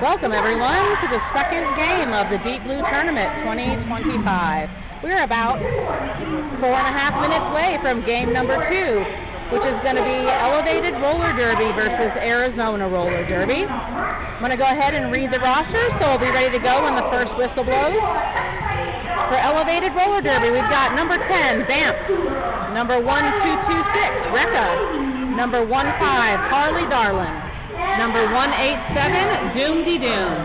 Welcome everyone to the second game of the Deep Blue Tournament 2025. We're about 4.5 minutes away from game number 2, which is going to be Elevated Roller Derby versus Arizona Roller Derby. I'm going to go ahead and read the roster, so we'll be ready to go when the first whistle blows. For Elevated Roller Derby, we've got number 10, Vamp, number 1226, Rekka, number 15, Harley Darlin, number 187, Doom De Doom,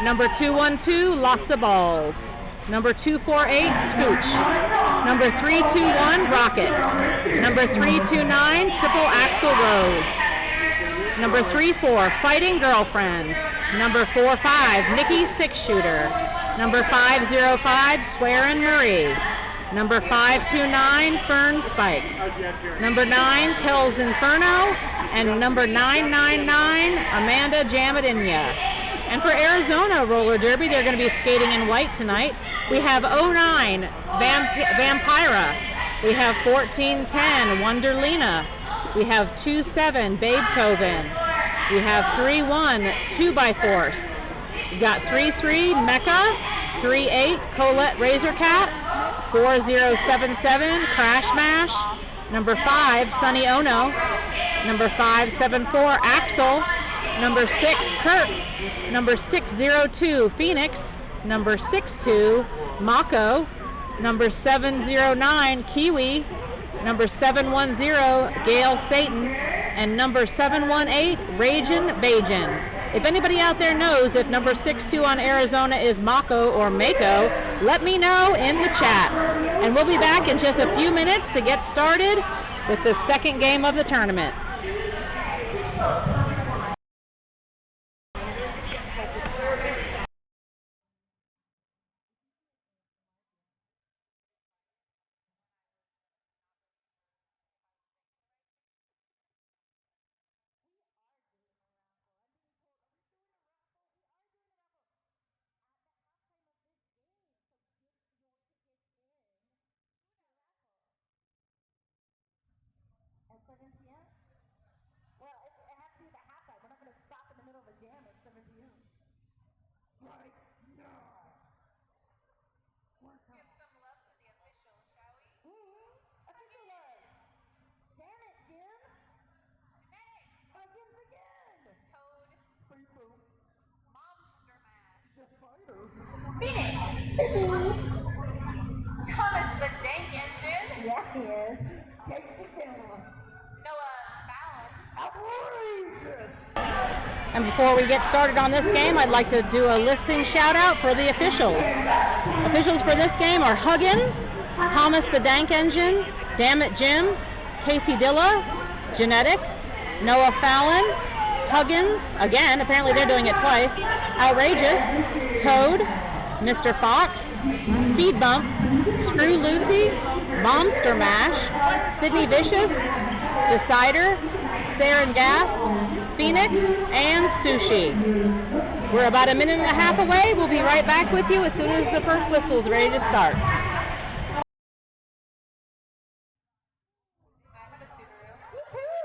number 212, Lots of Balls, number 248, Scooch, number 321, Rocket, number 329, Triple Axel Rose, number 34, Fighting Girlfriend, number 45, Nikki Six Shooter, number 505, Swearin' Marie, number 529, Fern Spike, number 9, Hell's Inferno, and number 999, Amanda Jamadinya. And for Arizona Roller Derby, they're going to be skating in white tonight. We have 09, Vampira. We have 1410, Wonderlina. We have 27, Beethoven. We have 31, 2x4. We got 33, Mecca. 38, Colette Razorcat. 4077, Crash Mash. Number 5, Sunny Ono. Number 574, Axel. Number 6, Kirk. Number 602, Phoenix. Number 62, Mako. Number 709, Kiwi. Number 710, Gail Satan. And number 718, Ragin Bajin. If anybody out there knows if number 62 on Arizona is Mako or Mako, let me know in the chat. And we'll be back in just a few minutes to get started with the second game of the tournament. At 7 p.m.? Well, it has to be the halftime. We're not going to stop in the middle of a jam at 7 p.m. Right now. Give some love to the officials, shall we? Official love. Damn it, Jim. Genetic. Huggins again. Toad. Springfield. Momster Mash. The fighter. Phoenix. Thomas the Dank Engine. Yeah, he is. Casey Campbell. Noah Fallon. Outrageous. And before we get started on this game, I'd like to do a listing shout out for the officials. Officials for this game are Huggins, Thomas the Dank Engine, Dammit Jim, Casey Dilla, Genetic, Noah Fallon, Huggins, again, apparently they're doing it twice, Outrageous, Toad, Mr. Fox, Speed Bump, Screw Lucy, Momster Mash, Sydney Vicious, Decider, Saren Gas, Phoenix, and Sushi. We're about a minute and a half away. We'll be right back with you as soon as the first whistle is ready to start. I have a Subaru. Me too.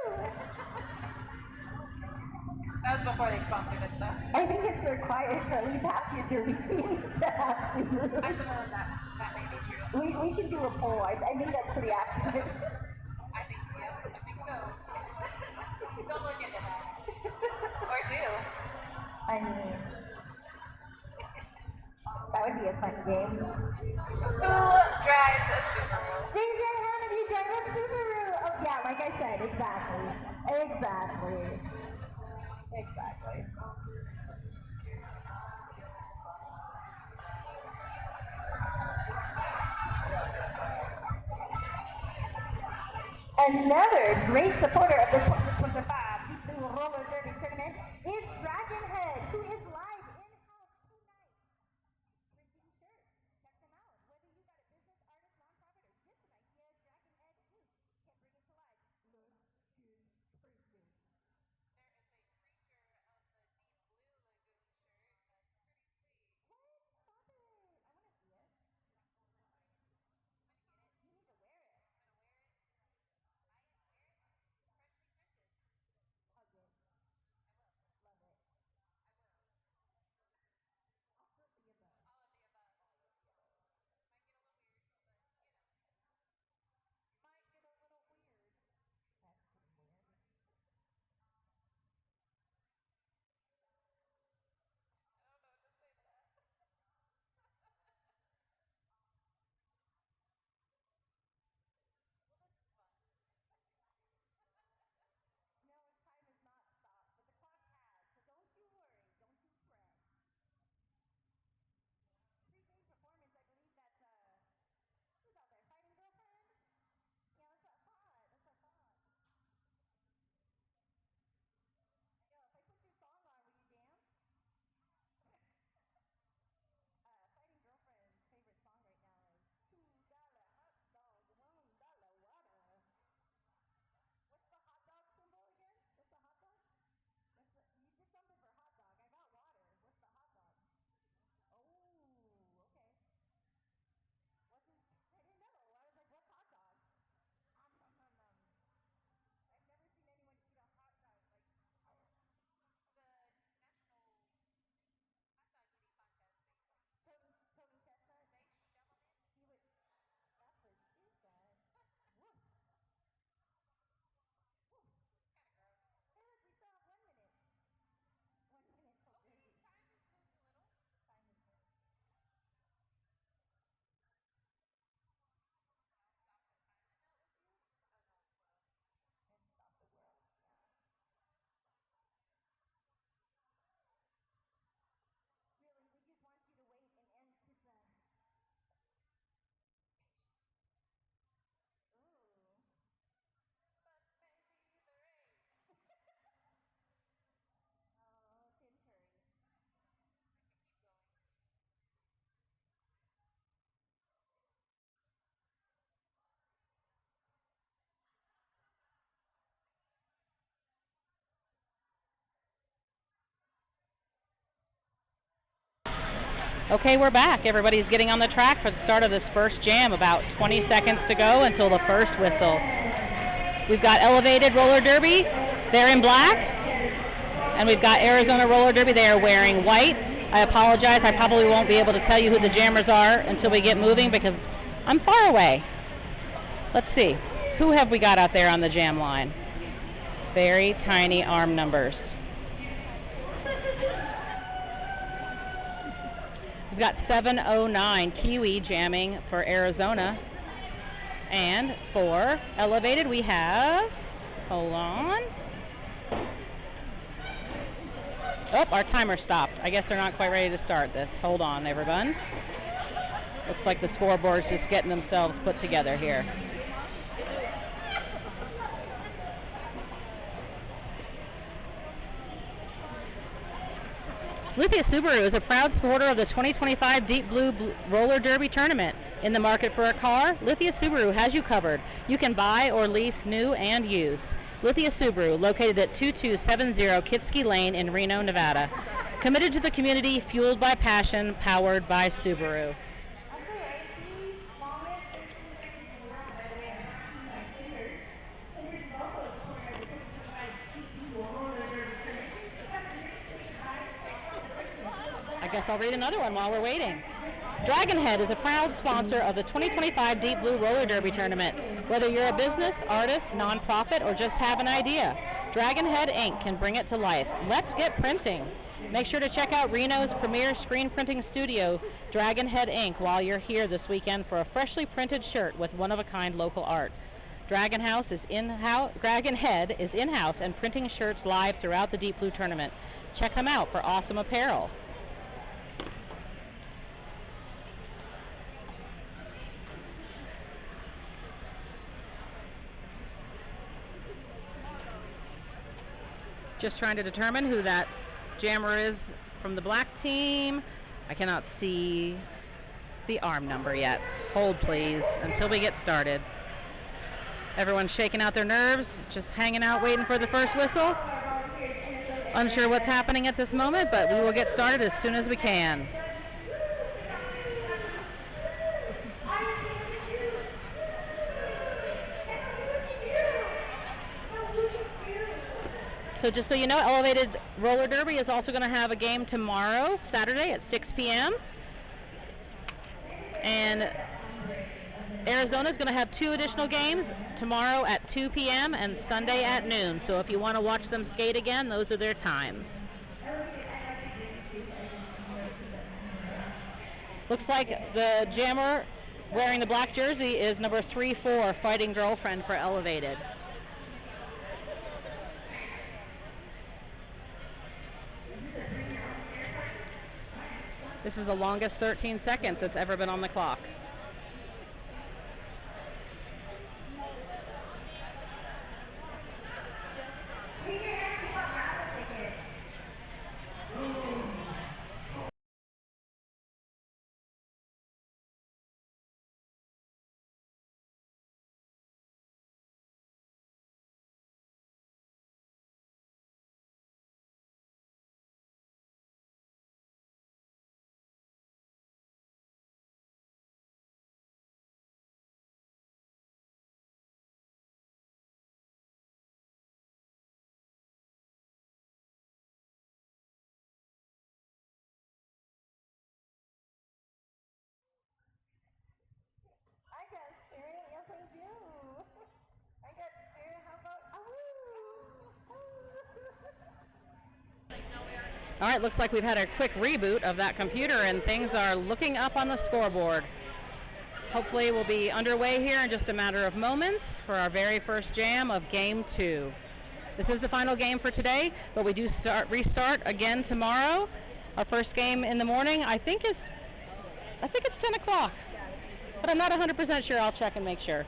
That was before they sponsored us, though. I think it's required for at least half your derby team to have Subaru. I suppose that may be true. We can do a poll. I think that's pretty accurate. I think so. Don't look into that. Or do. I mean, that would be a fun game. Who drives a Subaru? Raise your hand if you drive a Subaru. Oh, yeah, like I said, exactly. Another great supporter of the 2025 Deep Blue Roller Derby Tournament is Dragonhead, who is live in-house tonight. Printing shirts. Check them out. Whether you got a business, artist, nonprofit, or just an idea, Dragonhead Inc. can bring it to life. Let's get crazy. There is a creature of the Deep Blue Lagoon shirt. That's pretty sweet. What? Stop it. I want to see it. You need to wear it. I'm gonna wear it. Okay, we're back. Everybody's getting on the track for the start of this first jam. About 20 seconds to go until the first whistle. We've got Elevated Roller Derby. They're in black. And we've got Arizona Roller Derby. They are wearing white. I apologize. I probably won't be able to tell you who the jammers are until we get moving because I'm far away. Let's see. Who have we got out there on the jam line? Very tiny arm numbers. We've got 709 Kiwi jamming for Arizona. And for Elevated we have, hold on. Oh, our timer stopped. I guess they're not quite ready to start this. Hold on, everyone. Looks like the scoreboard's just getting themselves put together here. Lithia Subaru is a proud supporter of the 2025 Deep Blue Roller Derby Tournament. In the market for a car, Lithia Subaru has you covered. You can buy or lease new and used. Lithia Subaru, located at 2270 Kitsky Lane in Reno, Nevada. Committed to the community, fueled by passion, powered by Subaru. I guess I'll read another one while we're waiting. Dragonhead is a proud sponsor of the 2025 Deep Blue Roller Derby Tournament. Whether you're a business, artist, nonprofit, or just have an idea, Dragonhead Inc. can bring it to life. Let's get printing. Make sure to check out Reno's premier screen printing studio, Dragonhead Inc., while you're here this weekend for a freshly printed shirt with one-of-a-kind local art. Dragonhead is in-house and printing shirts live throughout the Deep Blue Tournament. Check them out for awesome apparel. Just trying to determine who that jammer is from the black team. I cannot see the arm number yet. Hold, please, until we get started. Everyone's shaking out their nerves, just hanging out, waiting for the first whistle. Unsure what's happening at this moment, but we will get started as soon as we can. So just so you know, Elevated Roller Derby is also going to have a game tomorrow, Saturday at 6 p.m. And Arizona is going to have 2 additional games, tomorrow at 2 p.m. and Sunday at noon. So if you want to watch them skate again, those are their times. Looks like the jammer wearing the black jersey is number 34, Fighting Girlfriend for Elevated. This is the longest 13 seconds that's ever been on the clock. I got spirit, yes I do. I got spirit, how about, All right, looks like we've had a quick reboot of that computer and things are looking up on the scoreboard. Hopefully we'll be underway here in just a matter of moments for our very first jam of Game 2. This is the final game for today, but we do restart again tomorrow. Our first game in the morning, I think it's 10 o'clock, but I'm not 100% sure. I'll check and make sure.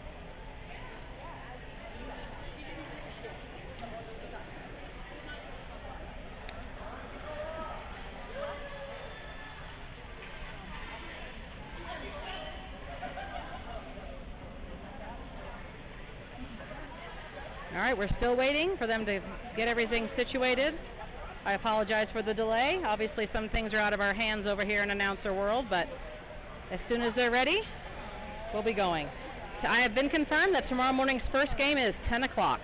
All right, we're still waiting for them to get everything situated. I apologize for the delay. Obviously, some things are out of our hands over here in announcer world, but as soon as they're ready, we'll be going. I have been confirmed that tomorrow morning's first game is 10 o'clock,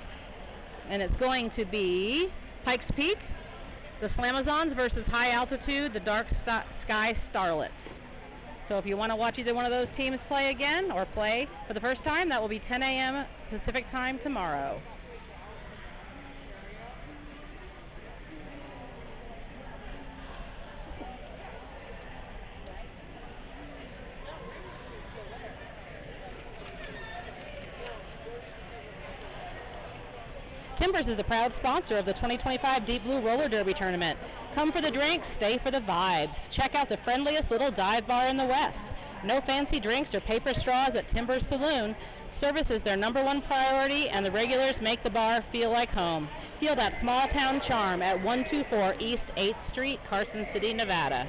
and it's going to be Pikes Peak, the Slamazons versus High Altitude, the Dark Sky Starlets. So if you want to watch either one of those teams play again or play for the first time, that will be 10 a.m. Pacific time tomorrow. Timbers is a proud sponsor of the 2025 Deep Blue Roller Derby Tournament. Come for the drinks, stay for the vibes. Check out the friendliest little dive bar in the West. No fancy drinks or paper straws at Timbers Saloon. Service is their #1 priority, and the regulars make the bar feel like home. Feel that small town charm at 124 East 8th Street, Carson City, Nevada.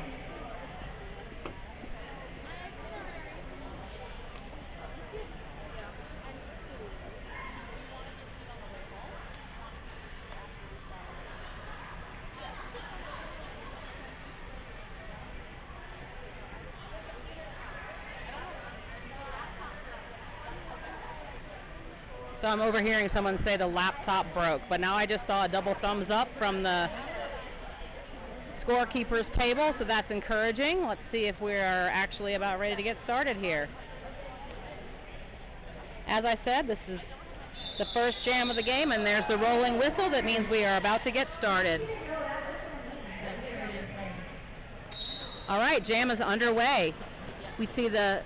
So I'm overhearing someone say the laptop broke, but now I just saw a double thumbs up from the scorekeeper's table, so that's encouraging. Let's see if we are actually about ready to get started here. As I said, this is the first jam of the game, and there's the rolling whistle. That means we are about to get started. All right, jam is underway. We see the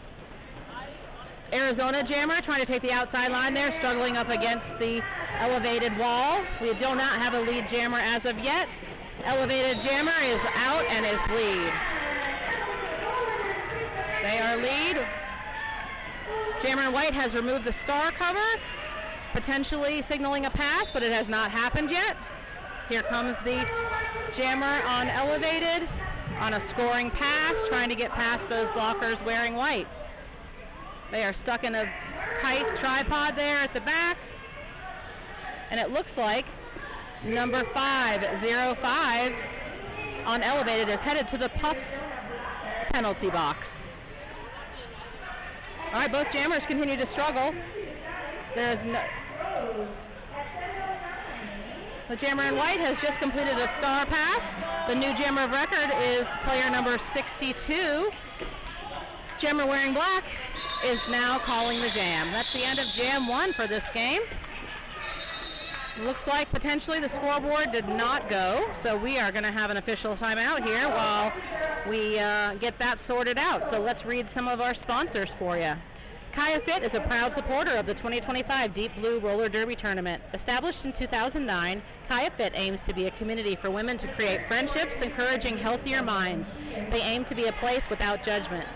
Arizona jammer trying to take the outside line there, struggling up against the elevated wall. We do not have a lead jammer as of yet. Elevated jammer is out and is lead. They are lead. Jammer in white has removed the star cover, potentially signaling a pass, but it has not happened yet. Here comes the jammer on elevated, on a scoring pass, trying to get past those blockers wearing white. They are stuck in a tight tripod there at the back. And it looks like number 505 on elevated is headed to the puff penalty box. All right, both jammers continue to struggle. There's no... The jammer in white has just completed a star pass. The new jammer of record is player number 62. Jammer wearing black is now calling the jam. That's the end of Jam 1 for this game. Looks like potentially the scoreboard did not go, so we are going to have an official timeout here while we get that sorted out. So let's read some of our sponsors for you. Kaya Fit is a proud supporter of the 2025 Deep Blue Roller Derby Tournament. Established in 2009, Kaya Fit aims to be a community for women to create friendships, encouraging healthier minds. They aim to be a place without judgment,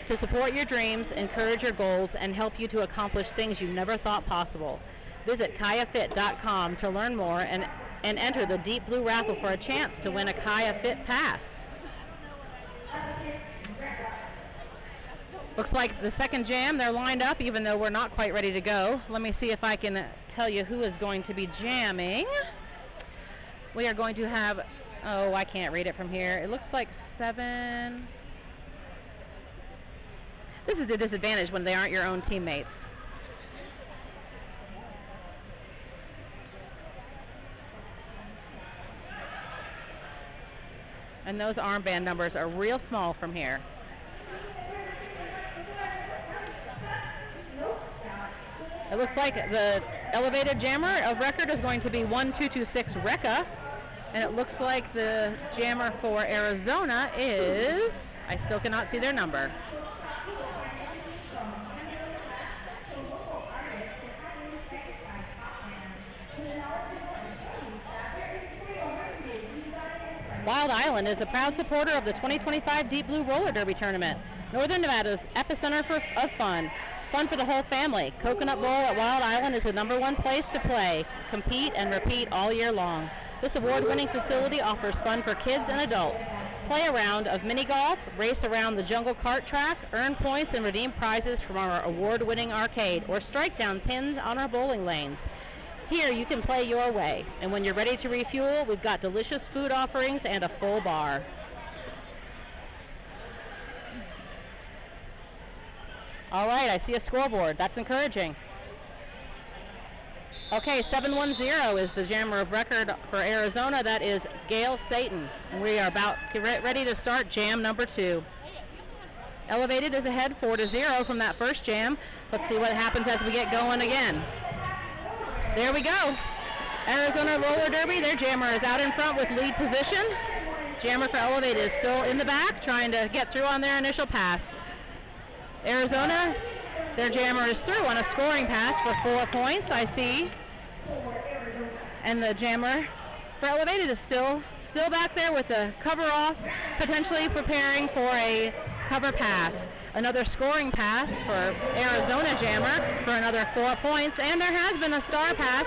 to support your dreams, encourage your goals, and help you to accomplish things you never thought possible. Visit KayaFit.com to learn more and enter the Deep Blue raffle for a chance to win a Kaya Fit pass. Looks like the second jam, they're lined up, even though we're not quite ready to go. Let me see if I can tell you who is going to be jamming. We are going to have, oh, I can't read it from here. It looks like 7... This is a disadvantage when they aren't your own teammates. And those armband numbers are real small from here. It looks like the elevated jammer of record is going to be 1226 Rekka. And it looks like the jammer for Arizona is, I still cannot see their number. Wild Island is a proud supporter of the 2025 Deep Blue Roller Derby Tournament. Northern Nevada's epicenter of fun. Fun for the whole family. Coconut Bowl at Wild Island is the #1 place to play, compete, and repeat all year long. This award-winning facility offers fun for kids and adults. Play a round of mini golf, race around the jungle cart track, earn points and redeem prizes from our award-winning arcade, or strike down pins on our bowling lanes. Here, you can play your way. And when you're ready to refuel, we've got delicious food offerings and a full bar. All right, I see a scoreboard. That's encouraging. Okay, 710 is the jammer of record for Arizona. That is Gail Satan. And we are about ready to start jam number 2. Elevated is ahead 4-0 from that first jam. Let's see what happens as we get going again. There we go. Arizona Roller Derby, their jammer is out in front with lead position. Jammer for Elevated is still in the back, trying to get through on their initial pass. Arizona, their jammer is through on a scoring pass for 4 points, I see. And the jammer for Elevated is still back there with the cover off, potentially preparing for a cover pass. Another scoring pass for Arizona jammer for another 4 points, and there has been a star pass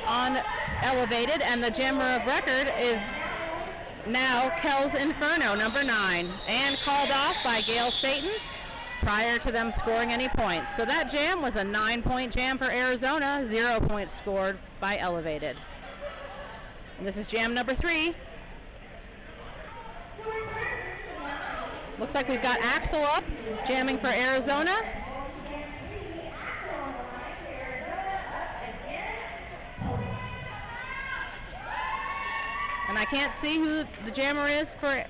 on Elevated, and the jammer of record is now Kel's Inferno, number 9, and called off by Gail Satan prior to them scoring any points. So that jam was a 9-point jam for Arizona, 0 points scored by Elevated. And this is jam number 3. Looks like we've got Axel up, jamming for Arizona. And I can't see who the jammer is for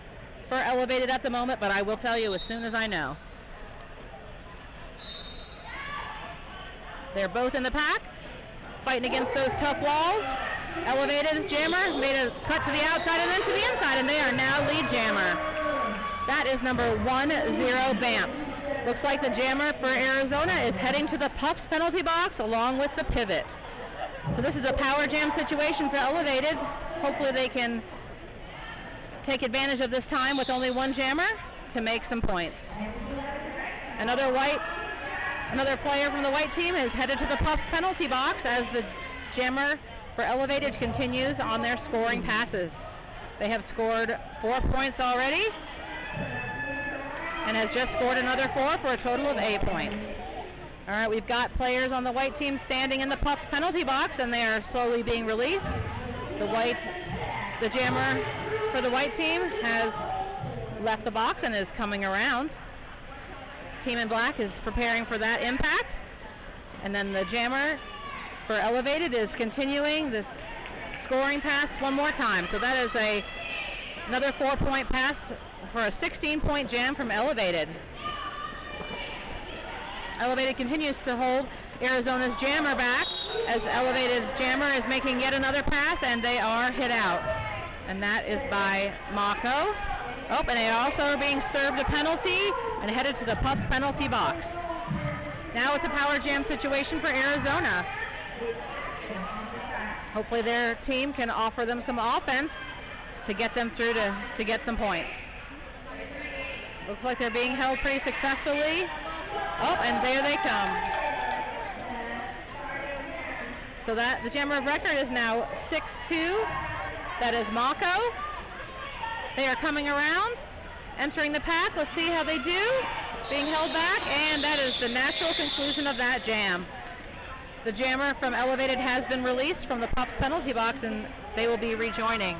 Elevated at the moment, but I will tell you as soon as I know. They're both in the pack, fighting against those tough walls. Elevated jammer made a cut to the outside and then to the inside, and they are now lead jammer. That is number 10, Bamp. Looks like the jammer for Arizona is heading to the Puffs penalty box along with the pivot. So this is a power jam situation for Elevated. Hopefully they can take advantage of this time with only one jammer to make some points. Another player from the white team is headed to the Puffs penalty box as the jammer for Elevated continues on their scoring passes. They have scored 4 points already and has just scored another 4 for a total of 8 points. All right, we've got players on the white team standing in the Puffs penalty box, and they are slowly being released. The jammer for the white team has left the box and is coming around. Team in black is preparing for that impact. And then the jammer for Elevated is continuing this scoring pass one more time. So that is another 4-point pass for a 16-point jam from Elevated. Elevated continues to hold Arizona's jammer back as Elevated's jammer is making yet another pass, and they are hit out. And that is by Mako. Oh, and they also are being served a penalty and headed to the Puffs penalty box. Now it's a power jam situation for Arizona. Hopefully their team can offer them some offense to get them through to get some points. Looks like they're being held pretty successfully. Oh, and there they come. So that the jammer of record is now 6-2. That is Mako. They are coming around, entering the pack. Let's see how they do. Being held back, and that is the natural conclusion of that jam. The jammer from Elevated has been released from the Puffs penalty box, and they will be rejoining.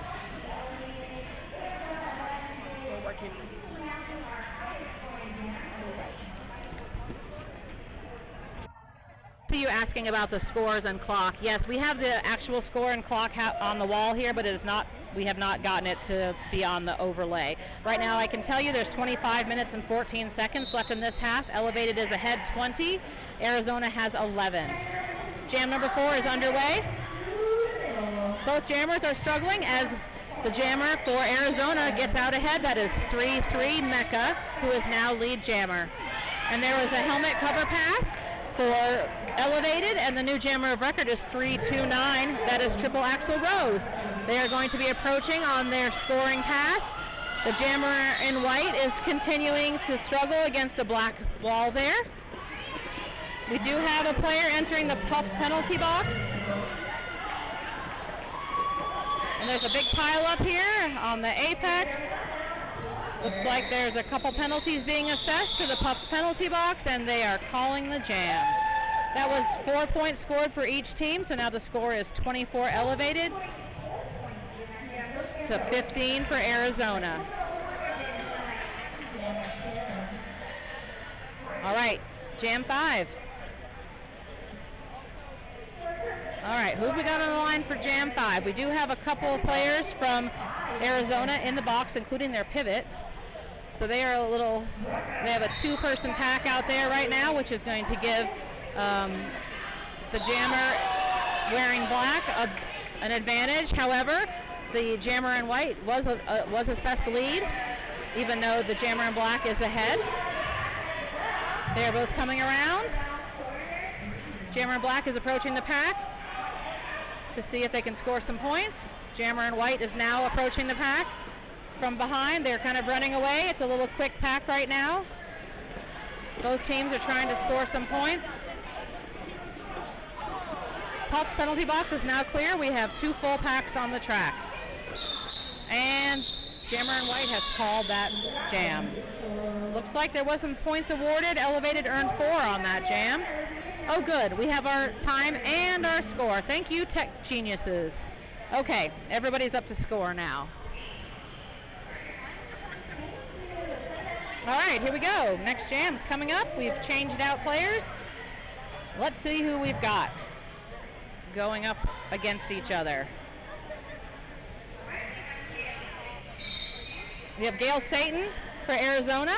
See you asking about the scores and clock. Yes, we have the actual score and clock on the wall here, but it is not. We have not gotten it to be on the overlay. Right now I can tell you there's 25 minutes and 14 seconds left in this half. Elevated is ahead 20. Arizona has 11. Jam number 4 is underway. Both jammers are struggling as the jammer for Arizona gets out ahead. That is 3-3 Mecca, who is now lead jammer. And there was a helmet cover pass for Elevated, and the new jammer of record is 3-2-9. That is Triple Axel Rose. They are going to be approaching on their scoring pass. The jammer in white is continuing to struggle against the black wall there. We do have a player entering the Puffs penalty box. And there's a big pile up here on the apex. Looks like there's a couple penalties being assessed to the Puffs penalty box, and they are calling the jam. That was 4 points scored for each team, so now the score is 24 elevated to 15 for Arizona. All right, Jam 5. All right, who have we got on the line for Jam 5? We do have a couple of players from Arizona in the box, including their pivot. So they are they have a 2-person pack out there right now, which is going to give the jammer wearing black an advantage. However, the jammer in white was a set lead, even though the jammer in black is ahead. They are both coming around. Jammer in black is approaching the pack to see if they can score some points. Jammer in white is now approaching the pack from behind. They're kind of running away. It's a little quick pack right now. Both teams are trying to score some points. Puff's penalty box is now clear. We have 2 full packs on the track. And Jammer in white has called that jam. Looks like there was some points awarded. Elevated earned 4 on that jam. Oh, good. We have our time and our score. Thank you, tech geniuses. Okay, everybody's up to score now. All right, here we go. Next jam's coming up. We've changed out players. Let's see who we've got going up against each other. We have Gail Satan for Arizona,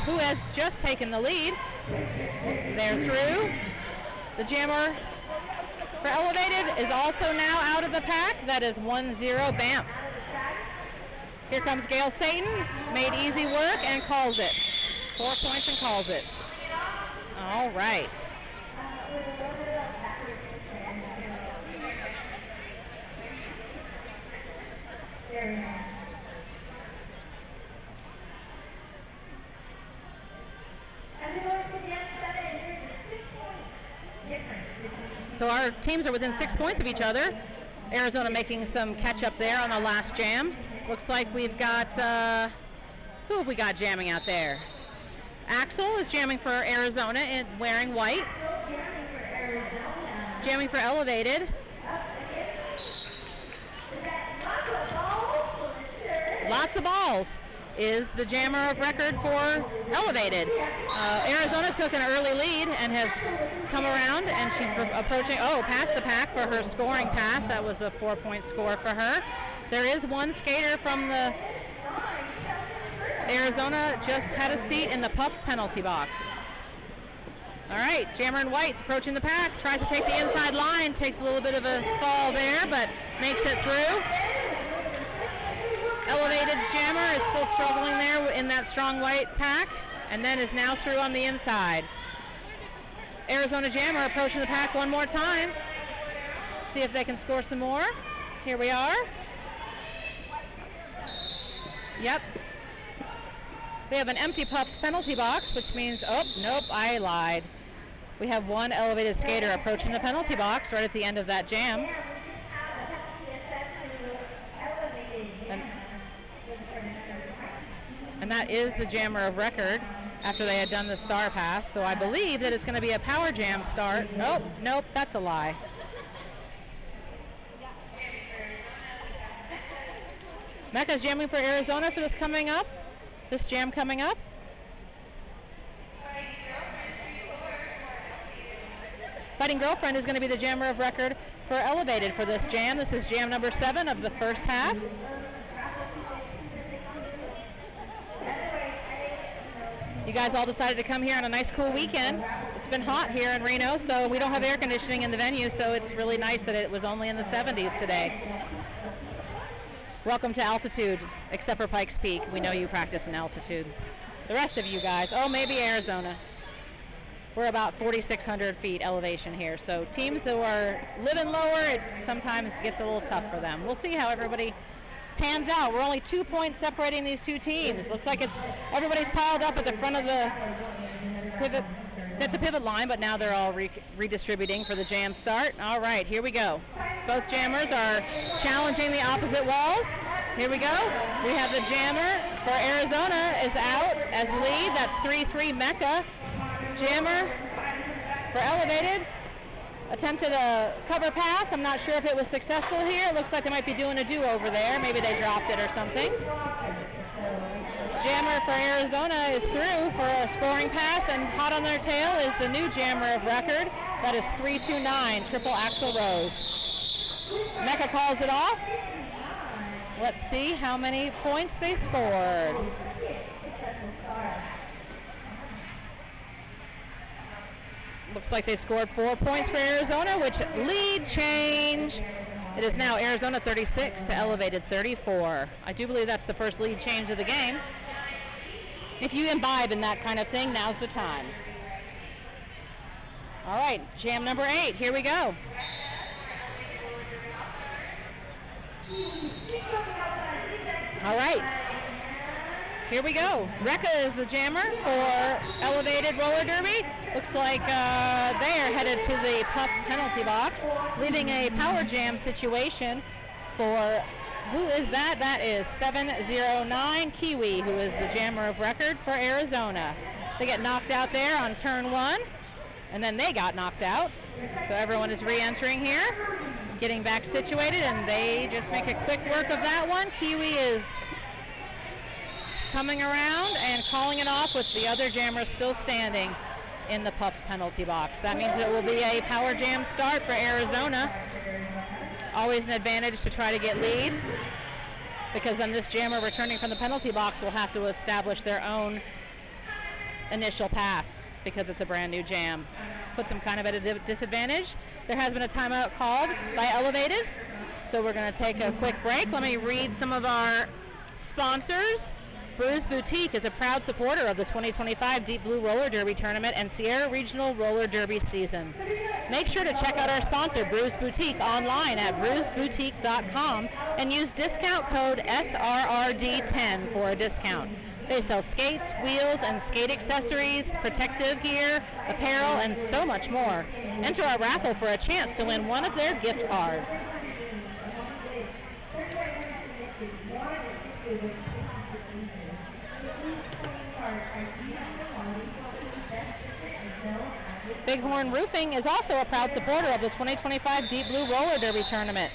who has just taken the lead. They're through. The jammer for Elevated is also now out of the pack. That is 1-0 Banff. Here comes Gail Satan, made easy work and calls it. 4 points and calls it. All right. So our teams are within 6 points of each other. Arizona making some catch up there on the last jam. Looks like we've got, who have we got jamming out there? Axel is jamming for Arizona and wearing white. Jamming for Elevated. Lots of balls is the jammer of record for Elevated. Arizona took an early lead and has come around, and she's approaching, past the pack for her scoring pass. That was a 4-point score for her. There is one skater from the Arizona just had a seat in the Puffs penalty box. All right, jammer in white approaching the pack, tries to take the inside line, takes a little bit of a fall there, but makes it through. Elevated jammer is still struggling there in that strong white pack, and then is now through on the inside. Arizona jammer approaching the pack one more time. See if they can score some more. Here we are. Yep. We have an empty Puffs penalty box, which means, I lied. We have one Elevated skater approaching the penalty box right at the end of that jam. And that is the jammer of record after they had done the star pass. So I believe that it's going to be a power jam start. Nope, that's a lie. Mecca's jamming for Arizona for this jam coming up. Fighting Girlfriend is going to be the jammer of record for Elevated for this jam. This is jam number 7 of the first half. You guys all decided to come here on a nice cool weekend. It's been hot here in Reno, so we don't have air conditioning in the venue, so it's really nice that it was only in the 70s today. Welcome to altitude, except for Pikes Peak. We know you practice in altitude. The rest of you guys, maybe Arizona. We're about 4,600 feet elevation here, so teams who are living lower, it sometimes gets a little tough for them. We'll see how everybody pans out. We're only 2 points separating these two teams. Looks like everybody's piled up at the front of the pivot line, but now they're all redistributing for the jam start. All right, here we go. Both jammers are challenging the opposite walls. Here we go. We have the jammer for Arizona is out as lead. That's 3-3 Mecca. Jammer for for Elevated. Attempted a cover pass. I'm not sure if it was successful here. It looks like they might be doing a do-over there. Maybe they dropped it or something. Jammer for Arizona is through for a scoring pass, and hot on their tail is the new jammer of record. That is 329, triple axel rose. Mecca calls it off. Let's see how many points they scored. Looks like they scored 4 points for Arizona, which lead change. It is now Arizona 36 to Elevated 34. I do believe that's the first lead change of the game. If you imbibe in that kind of thing, now's the time. All right, jam number 8. Here we go. All right. Here we go. Rekka is the jammer for Elevated Roller Derby. Looks like they are headed to the Puff penalty box, leaving a power jam situation for, who is that? That is 709 Kiwi, who is the jammer of record for Arizona. They get knocked out there on turn 1, and then they got knocked out. So everyone is re-entering here, getting back situated, and they just make a quick work of that one. Kiwi is coming around and calling it off with the other jammer still standing in the Puff penalty box. That means it will be a power jam start for Arizona. Always an advantage to try to get lead, because then this jammer returning from the penalty box will have to establish their own initial pass because it's a brand new jam. Puts them kind of at a disadvantage. There has been a timeout called by Elevated, so we're going to take a quick break. Let me read some of our sponsors. Brews Boutique is a proud supporter of the 2025 Deep Blue Roller Derby Tournament and Sierra Regional Roller Derby season. Make sure to check out our sponsor, Brews Boutique, online at brewsboutique.com and use discount code SRRD10 for a discount. They sell skates, wheels, and skate accessories, protective gear, apparel, and so much more. Enter our raffle for a chance to win one of their gift cards. Bighorn Roofing is also a proud supporter of the 2025 Deep Blue Roller Derby Tournament.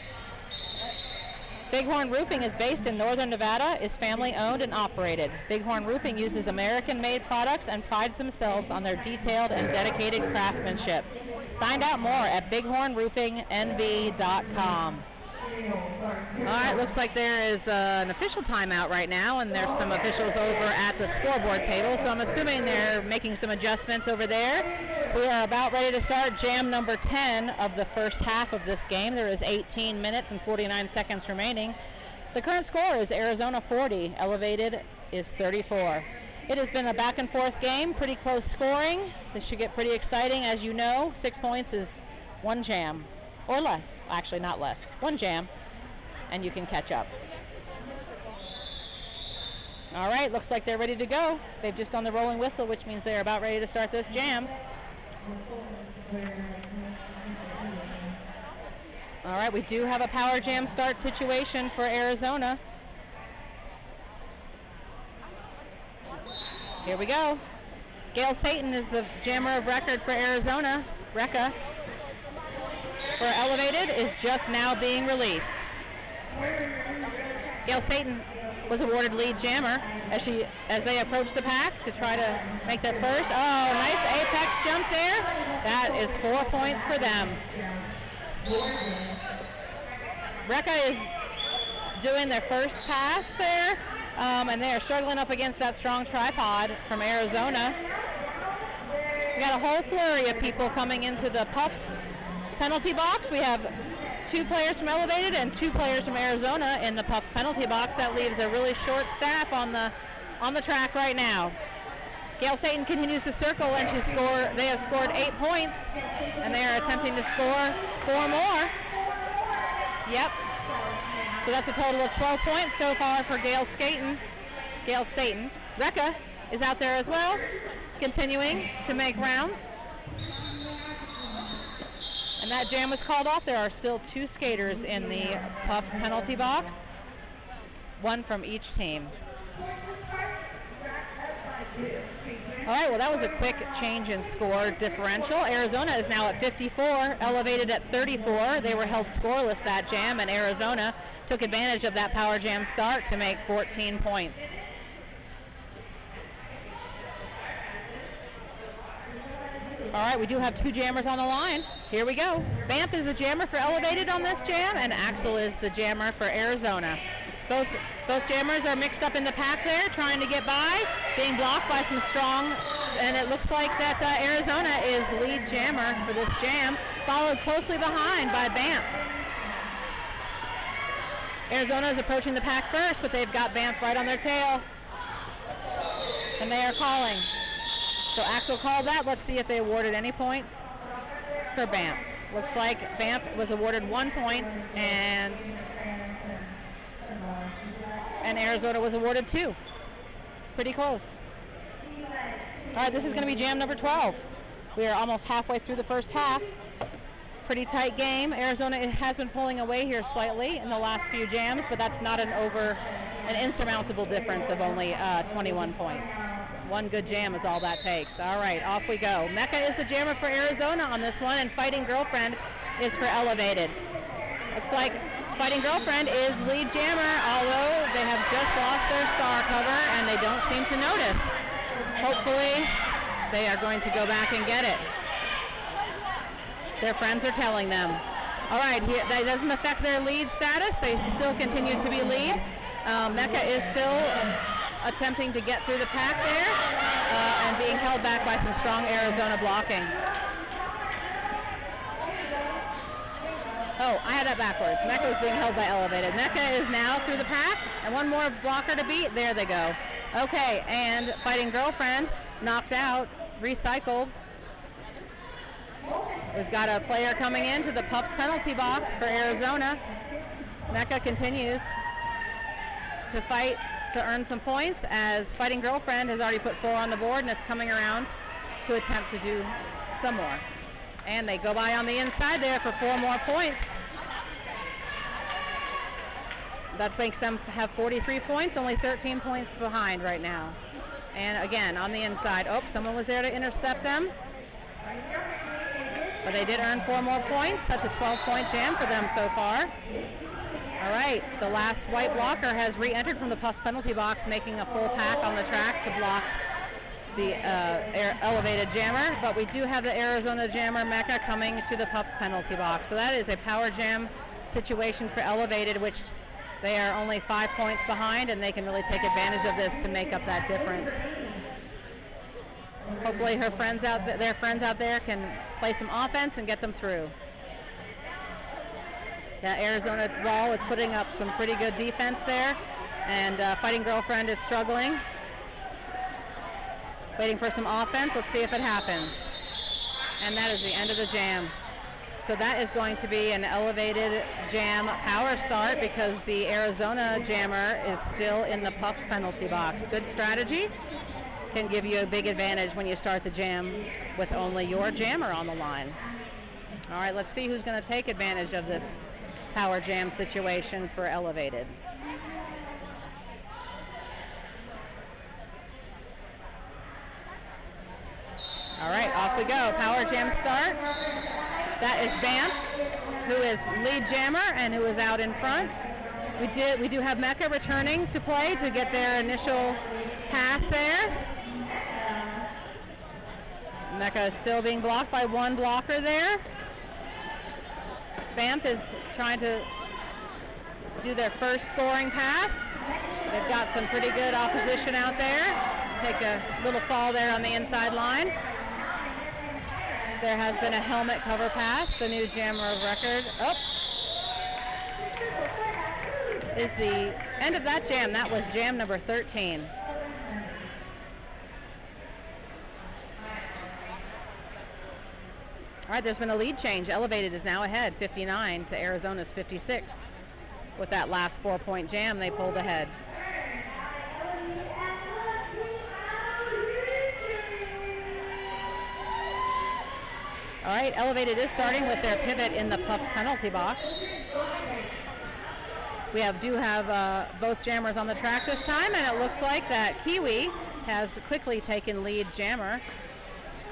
Bighorn Roofing is based in northern Nevada, is family-owned and operated. Bighorn Roofing uses American-made products and prides themselves on their detailed and dedicated craftsmanship. Find out more at bighornroofingnv.com. All right, looks like there is an official timeout right now, and there's some officials over at the scoreboard table, so I'm assuming they're making some adjustments over there. We are about ready to start jam number 10 of the first half of this game. There is 18 minutes and 49 seconds remaining. The current score is Arizona 40, Elevated is 34. It has been a back-and-forth game, pretty close scoring. This should get pretty exciting. As you know, 6 points is one jam, or less. Actually, not less. One jam, and you can catch up. All right, looks like they're ready to go. They've just done the rolling whistle, which means they're about ready to start this jam. All right, we do have a power jam start situation for Arizona. Here we go. Gail Satan is the jammer of record for Arizona. Rekka for Elevated is just now being released. Gail Satan was awarded lead jammer as they approach the pack to try to make their first. Oh, nice apex jump there. That is 4 points for them. Rekka is doing their first pass there, and they are struggling up against that strong tripod from Arizona. We got a whole flurry of people coming into the Puff penalty box. We have 2 players from Elevated and 2 players from Arizona in the Puff penalty box. That leaves a really short staff on the track right now. Gail Satan continues to circle, and they have scored 8 points, and they are attempting to score 4 more. Yep. So that's a total of 12 points so far for Gail Satan. Rekka is out there as well, continuing to make rounds. And that jam was called off. There are still 2 skaters in the Puff penalty box, 1 from each team. All right, well, that was a quick change in score differential. Arizona is now at 54, Elevated at 34. They were held scoreless that jam, and Arizona took advantage of that power jam start to make 14 points. All right, we do have two jammers on the line. Here we go. Banff is the jammer for Elevated on this jam, and Axel is the jammer for Arizona. Both jammers are mixed up in the pack there, trying to get by, being blocked by some strong, and it looks like that Arizona is lead jammer for this jam, followed closely behind by Banff. Arizona is approaching the pack first, but they've got Banff right on their tail, and they are calling. So Axel called that. Let's see if they awarded any points for Banff. Looks like Banff was awarded 1 point, and Arizona was awarded 2. Pretty close. All right, this is going to be jam number 12. We are almost halfway through the first half. Pretty tight game. Arizona has been pulling away here slightly in the last few jams, but that's not an insurmountable difference of only 21 points. One good jam is all that takes. All right, off we go. Mecca is the jammer for Arizona on this one, and Fighting Girlfriend is for Elevated. Looks like Fighting Girlfriend is lead jammer, although they have just lost their star cover and they don't seem to notice. Hopefully, they are going to go back and get it. Their friends are telling them. All right, that doesn't affect their lead status. They still continue to be lead. Mecca is still attempting to get through the pack there and being held back by some strong Arizona blocking. Oh, I had that backwards. Mecca was being held by Elevated. Mecca is now through the pack, and one more blocker to beat. There they go. Okay, and Fighting Girlfriend knocked out, recycled. We've got a player coming into the Pups penalty box for Arizona. Mecca continues to fight to earn some points, as Fighting Girlfriend has already put 4 on the board and is coming around to attempt to do some more. And they go by on the inside there for 4 more points. That makes them have 43 points, only 13 points behind right now. And again, on the inside. Oh, someone was there to intercept them. But they did earn 4 more points. That's a 12-point jam for them so far. All right, the last white blocker has re-entered from the Pups penalty box, making a full pack on the track to block the Elevated jammer, but we do have the Arizona jammer Mecca coming to the Pups penalty box. So that is a power jam situation for Elevated, which they are only 5 points behind, and they can really take advantage of this to make up that difference. Hopefully their friends out there can play some offense and get them through. Yeah, Arizona Wall is putting up some pretty good defense there, and Fighting Girlfriend is struggling. Waiting for some offense. Let's see if it happens. And that is the end of the jam. So that is going to be an Elevated jam power start because the Arizona jammer is still in the Pups penalty box. Good strategy. Can give you a big advantage when you start the jam with only your jammer on the line. All right, let's see who's going to take advantage of this power jam situation for Elevated. All right, off we go. Power jam start. That is Banff, who is lead jammer and who is out in front. We do have Mecca returning to play to get their initial pass there. Mecca is still being blocked by one blocker there. Banff is trying to do their first scoring pass. They've got some pretty good opposition out there. Take a little fall there on the inside line. There has been a helmet cover pass. The new jammer of record. Oh. Is the end of that jam. That was jam number 13. All right, there's been a lead change. Elevated is now ahead, 59 to Arizona's 56. With that last 4-point jam, they pulled ahead. All right, Elevated is starting with their pivot in the Pups penalty box. We do have both jammers on the track this time, and it looks like that Kiwi has quickly taken lead Jammer.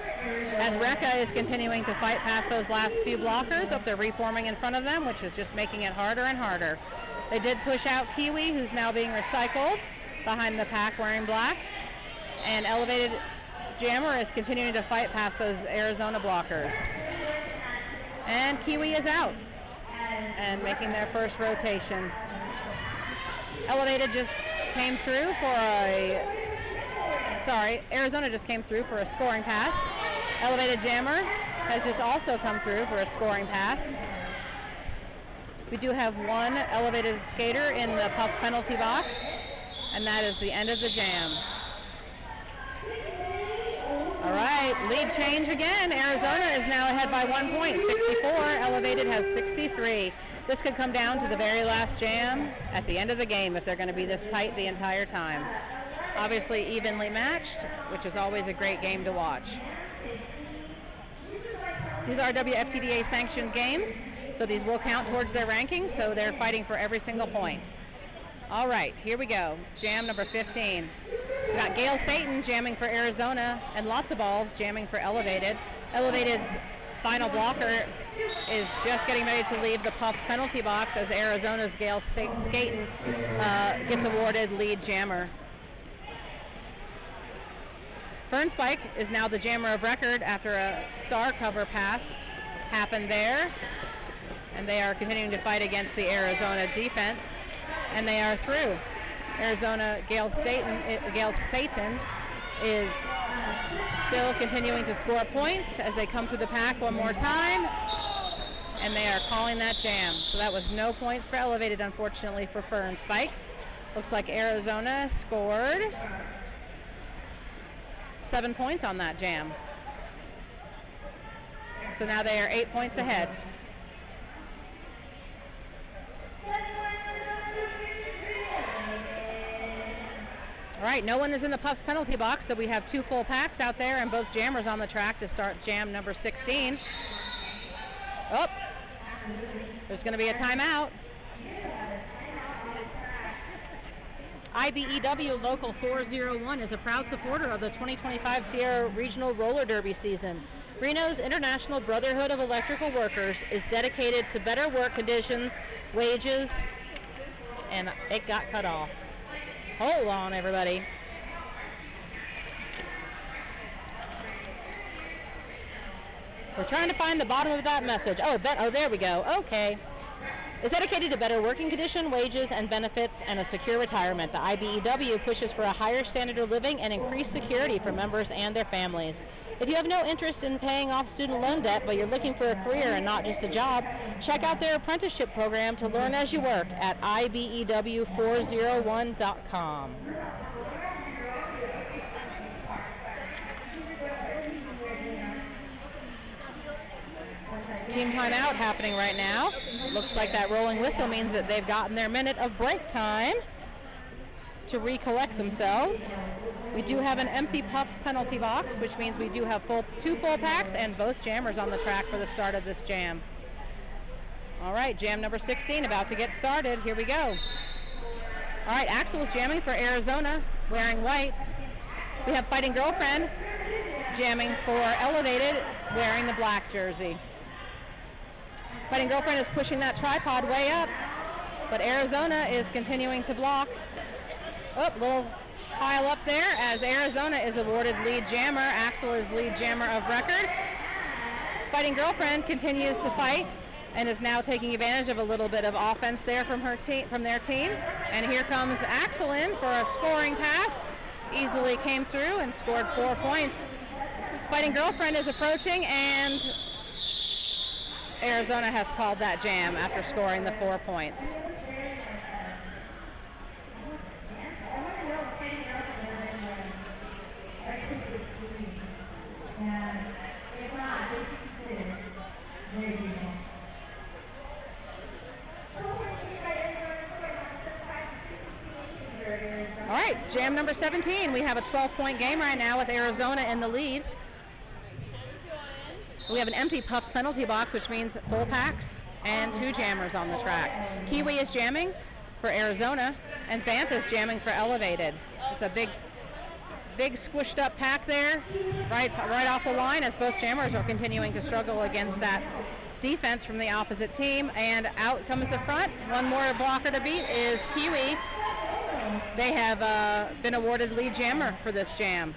As Rekka is continuing to fight past those last few blockers, up they're reforming in front of them, which is just making it harder and harder. They did push out Kiwi, who's now being recycled behind the pack wearing black. And Elevated Jammer is continuing to fight past those Arizona blockers. And Kiwi is out and making their first rotation. Elevated just came through for Arizona just came through for a scoring pass. Elevated Jammer has just also come through for a scoring pass. We do have one elevated skater in the puck penalty box, and that is the end of the jam. All right, lead change again. Arizona is now ahead by 1 point, 64. Elevated has 63. This could come down to the very last jam at the end of the game if they're going to be this tight the entire time. Obviously evenly matched, which is always a great game to watch. These are WFTDA sanctioned games, so these will count towards their ranking, so they're fighting for every single point. All right, here we go. Jam number 15. We got Gail Satan jamming for Arizona and Lots of Balls jamming for Elevated. Elevated's final blocker is just getting ready to leave the puff penalty box as Arizona's Gail Satan gets awarded lead jammer. Fern Spike is now the jammer of record after a star cover pass happened there. And they are continuing to fight against the Arizona defense. And they are through. Arizona Gail Satan is still continuing to score points as they come through the pack one more time. And they are calling that jam. So that was no points for Elevated, unfortunately, for Fern Spike. Looks like Arizona scored 7 points on that jam. So now they are 8 points ahead. All right, no one is in the Puffs penalty box, so we have 2 full packs out there and both jammers on the track to start jam number 16. Oh, there's going to be a timeout. IBEW Local 401 is a proud supporter of the 2025 Sierra Regional Roller Derby season. Reno's International Brotherhood of Electrical Workers is dedicated to better work conditions, wages, and it got cut off. Hold on, everybody. We're trying to find the bottom of that message. Oh, there we go. Okay. Is dedicated to better working condition, wages, and benefits, and a secure retirement. The IBEW pushes for a higher standard of living and increased security for members and their families. If you have no interest in paying off student loan debt, but you're looking for a career and not just a job, check out their apprenticeship program to learn as you work at IBEW401.com. Team timeout happening right now. Looks like that rolling whistle means that they've gotten their minute of break time to recollect themselves. We do have an empty puff penalty box, which means we do have 2 full packs and both jammers on the track for the start of this jam. All right, jam number 16 about to get started. Here we go. All right, Axel is jamming for Arizona, wearing white. We have Fighting Girlfriend jamming for Elevated, wearing the black jersey. Fighting Girlfriend is pushing that tripod way up, but Arizona is continuing to block. Oh, little pile up there as Arizona is awarded lead jammer. Axel is lead jammer of record. Fighting Girlfriend continues to fight and is now taking advantage of a little bit of offense there from their team. And here comes Axel in for a scoring pass. Easily came through and scored 4 points. Fighting Girlfriend is approaching, and Arizona has called that jam after scoring the 4 points. All right, jam number 17. We have a 12-point game right now with Arizona in the lead. We have an empty puff penalty box, which means full packs and 2 jammers on the track. Kiwi is jamming for Arizona, and Vamp is jamming for Elevated. It's a big squished up pack there, right off the line, as both jammers are continuing to struggle against that defense from the opposite team. And out comes the front. One more blocker to beat is Kiwi. They have been awarded lead jammer for this jam.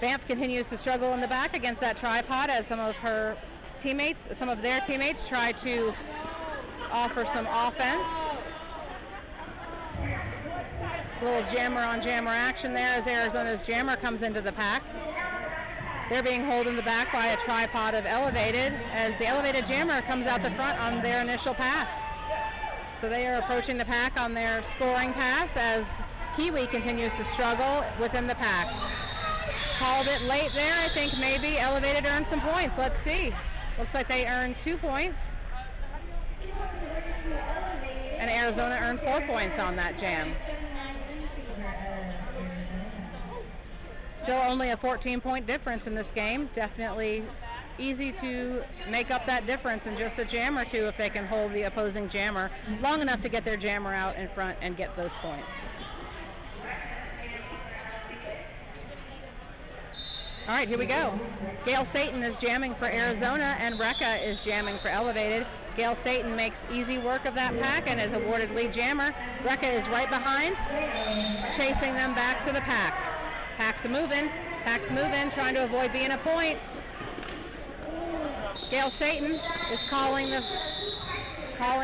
Banff continues to struggle in the back against that tripod as some of their teammates try to offer some offense. A little jammer on jammer action there as Arizona's jammer comes into the pack. They're being held in the back by a tripod of Elevated as the Elevated jammer comes out the front on their initial pass. So they are approaching the pack on their scoring pass as Kiwi continues to struggle within the pack. Called it late there. I think maybe Elevated earned some points. Let's see. Looks like they earned 2 points. And Arizona earned 4 points on that jam. Still only a 14-point difference in this game. Definitely easy to make up that difference in just a jam or two if they can hold the opposing jammer long enough to get their jammer out in front and get those points. All right, here we go. Gail Satan is jamming for Arizona, and Rekka is jamming for Elevated. Gail Satan makes easy work of that pack and is awarded lead jammer. Rekka is right behind, chasing them back to the pack. Pack's moving, trying to avoid being a point. Gail Satan is calling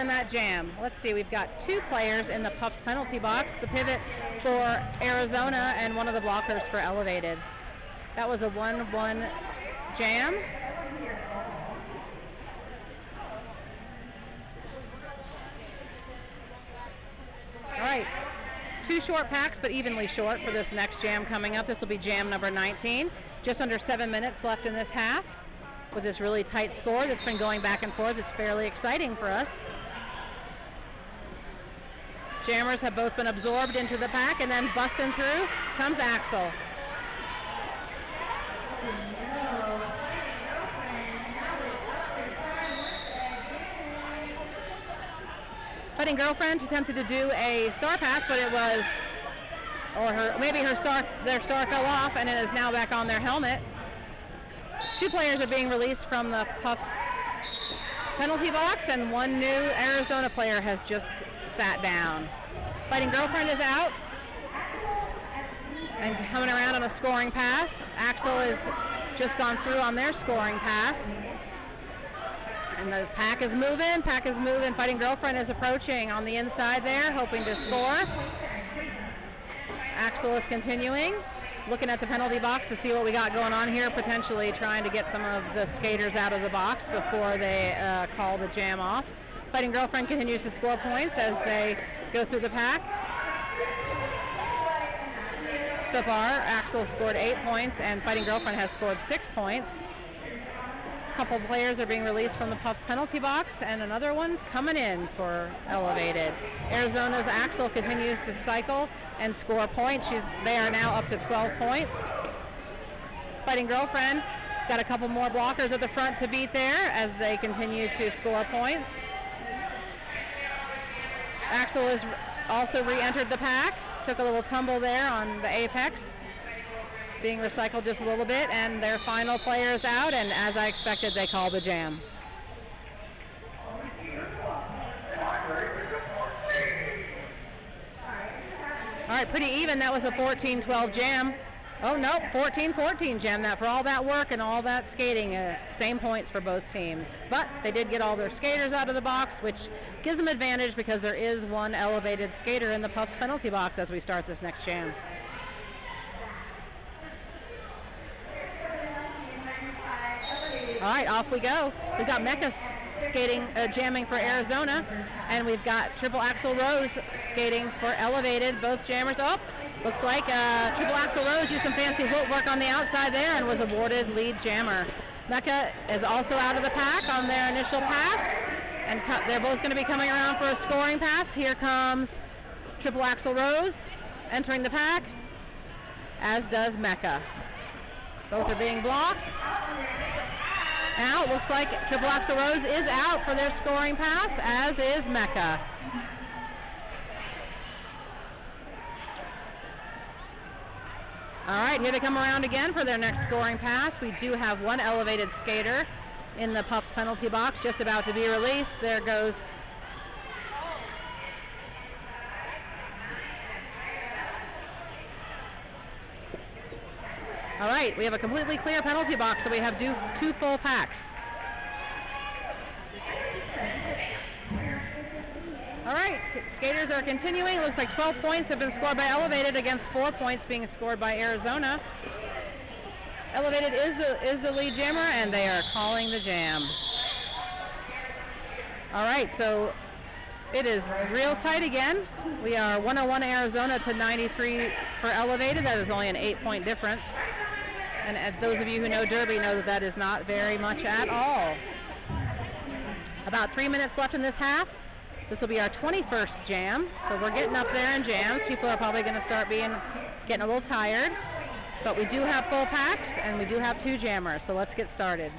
that jam. Let's see, we've got 2 players in the Puffs penalty box, the pivot for Arizona and one of the blockers for Elevated. That was a 1-1 jam. All right, 2 short packs, but evenly short for this next jam coming up. This will be jam number 19. Just under 7 minutes left in this half with this really tight score that's been going back and forth. It's fairly exciting for us. Jammers have both been absorbed into the pack, and then busting through comes Axel. Fighting Girlfriend attempted to do a star pass, but it was, their star fell off, and it is now back on their helmet. 2 players are being released from the Puff penalty box, and 1 new Arizona player has just sat down. Fighting Girlfriend is out and coming around on a scoring pass. Axel has just gone through on their scoring pass. And the pack is moving. Fighting Girlfriend is approaching on the inside there, hoping to score. Axel is continuing, looking at the penalty box to see what we got going on here, potentially trying to get some of the skaters out of the box before they call the jam off. Fighting Girlfriend continues to score points as they go through the pack. So far, Axel scored 8 points, and Fighting Girlfriend has scored 6 points. A couple players are being released from the Puff penalty box, and another one's coming in for Elevated. Arizona's Axel continues to cycle and score points. They are now up to 12 points. Fighting Girlfriend got a couple more blockers at the front to beat there as they continue to score points. Axel has also re-entered the pack, took a little tumble there on the apex, being recycled just a little bit, and their final players out, and as I expected, they call the jam. All right, pretty even. That was a 14-12 jam. Oh, no, 14-14 jam. That for all that work and all that skating, same points for both teams. But they did get all their skaters out of the box, which gives them advantage because there is 1 Elevated skater in the Puffs penalty box as we start this next jam. All right, off we go. We've got Mecca skating, jamming for Arizona, and we've got Triple Axel Rose skating for Elevated. Both jammers up. Looks like Triple Axel Rose used some fancy footwork on the outside there and was awarded lead jammer. Mecca is also out of the pack on their initial pass, and they're both going to be coming around for a scoring pass. Here comes Triple Axel Rose entering the pack, as does Mecca. Both are being blocked. Now it looks like Triple Axel Rose is out for their scoring pass, as is Mecca. All right, here they come around again for their next scoring pass. We do have one elevated skater in the puck penalty box, just about to be released. There goes all right, we have a completely clear penalty box, so we have two full packs. All right, skaters are continuing. Looks like 12 points have been scored by Elevated against 4 points being scored by Arizona. Elevated is the lead jammer, and they are calling the jam. All right, so it is real tight again. We are 101 Arizona to 93 for Elevated. That is only an 8-point difference. And as those of you who know Derby know that is not very much at all. About 3 minutes left in this half. This will be our 21st jam, so we're getting up there in jams. People are probably going to start getting a little tired. But we do have full packs, and we do have 2 jammers, so let's get started.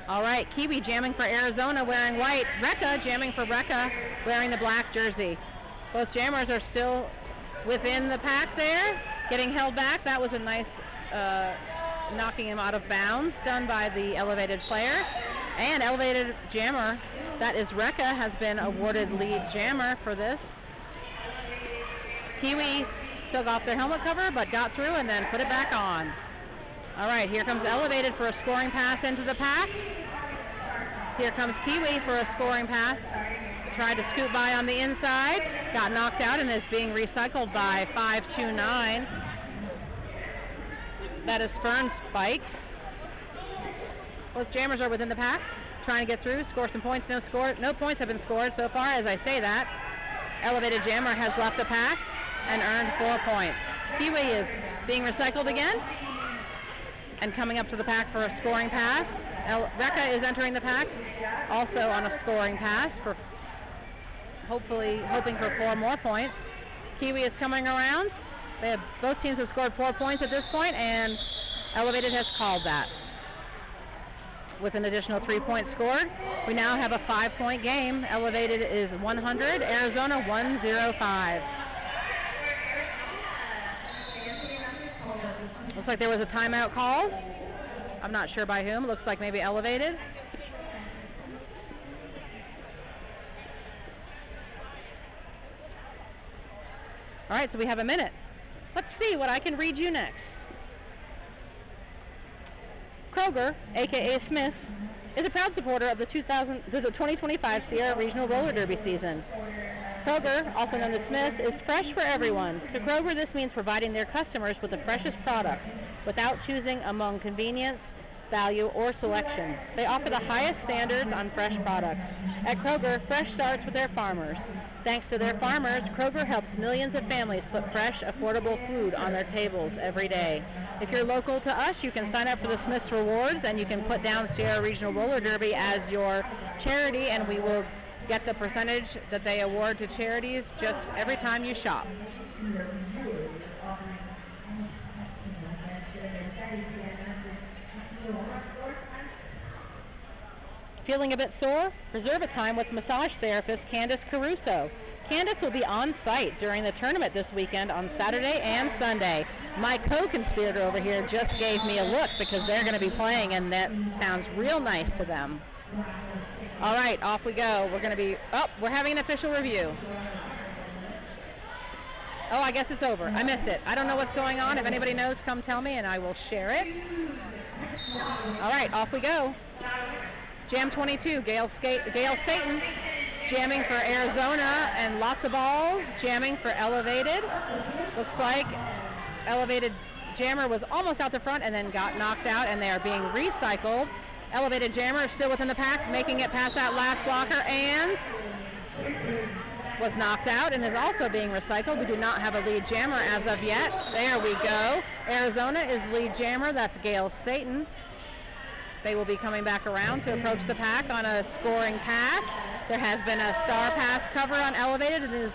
All right, Kiwi jamming for Arizona wearing white. Rekka jamming for Rekka wearing the black jersey. Both jammers are still within the pack there, getting held back. That was a nice knocking him out of bounds done by the Elevated player. And Elevated jammer, that is Rekka, has been awarded lead jammer for this. Kiwi took off their helmet cover but got through and then put it back on. All right, here comes Elevated for a scoring pass into the pack. Here comes Kiwi for a scoring pass. Tried to scoot by on the inside, got knocked out and is being recycled by 529. That is Fern's spike. Both jammers are within the pack, trying to get through, score some points. No points have been scored so far. As I say that, Elevated jammer has left the pack and earned 4 points. Kiwi is being recycled again and coming up to the pack for a scoring pass. Rekka is entering the pack, also on a scoring pass, for hopefully hoping for 4 more points. Kiwi is coming around. Both teams have scored 4 points at this point, and Elevated has called that with an additional 3 points scored. We now have a 5-point game. Elevated is 100, Arizona 105. Looks like there was a timeout call. I'm not sure by whom. Looks like maybe Elevated. All right, so we have a minute. Let's see what I can read you next. Kroger, a.k.a. Smith, is a proud supporter of the 2025 Sierra Regional Roller Derby season. Kroger, also known as Smith, is fresh for everyone. To Kroger, this means providing their customers with the freshest products without choosing among convenience, value, or selection. They offer the highest standards on fresh products. At Kroger, fresh starts with their farmers. Thanks to their farmers, Kroger helps millions of families put fresh, affordable food on their tables every day. If you're local to us, you can sign up for the Smith's Rewards, and you can put down Sierra Regional Roller Derby as your charity, and we will get the percentage that they award to charities just every time you shop. Feeling a bit sore? Reserve a time with massage therapist Candace Caruso. Candace will be on site during the tournament this weekend on Saturday and Sunday. My co-conspirator over here just gave me a look because they're going to be playing, and that sounds real nice to them. All right, off we go. We're having an official review. Oh, I guess it's over. I missed it. I don't know what's going on. If anybody knows, come tell me, and I will share it. All right, off we go. Jam 22, Gail Staten, jamming for Arizona, and lots of balls, jamming for Elevated. Looks like Elevated jammer was almost out the front and then got knocked out, and they are being recycled. Elevated jammer is still within the pack, making it past that last blocker, and was knocked out and is also being recycled. We do not have a lead jammer as of yet. There we go. Arizona is lead jammer. That's Gail Staten. They will be coming back around to approach the pack on a scoring pass. There has been a star pass cover on Elevated, and his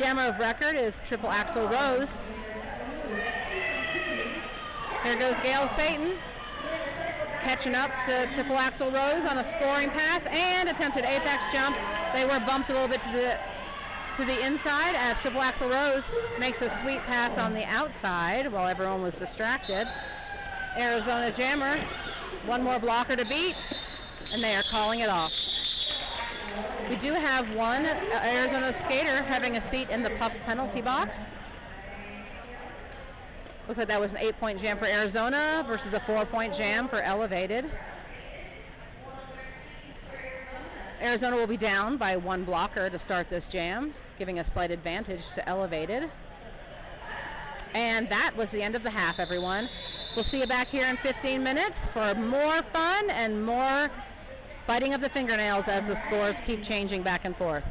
jammer of record is Triple Axel Rose. There goes Gail Staten, catching up to Triple Axel Rose on a scoring pass and attempted apex jump. They were bumped a little bit to to the inside as Chippewa Rose makes a sweet pass on the outside while everyone was distracted. Arizona Jammer, one more blocker to beat, and they are calling it off. We do have one Arizona skater having a seat in the Pups penalty box. Looks like that was an 8-point jam for Arizona versus a 4-point jam for Elevated. Arizona will be down by one blocker to start this jam, giving a slight advantage to Elevated. And that was the end of the half, everyone. We'll see you back here in 15 minutes for more fun and more biting of the fingernails as the scores keep changing back and forth.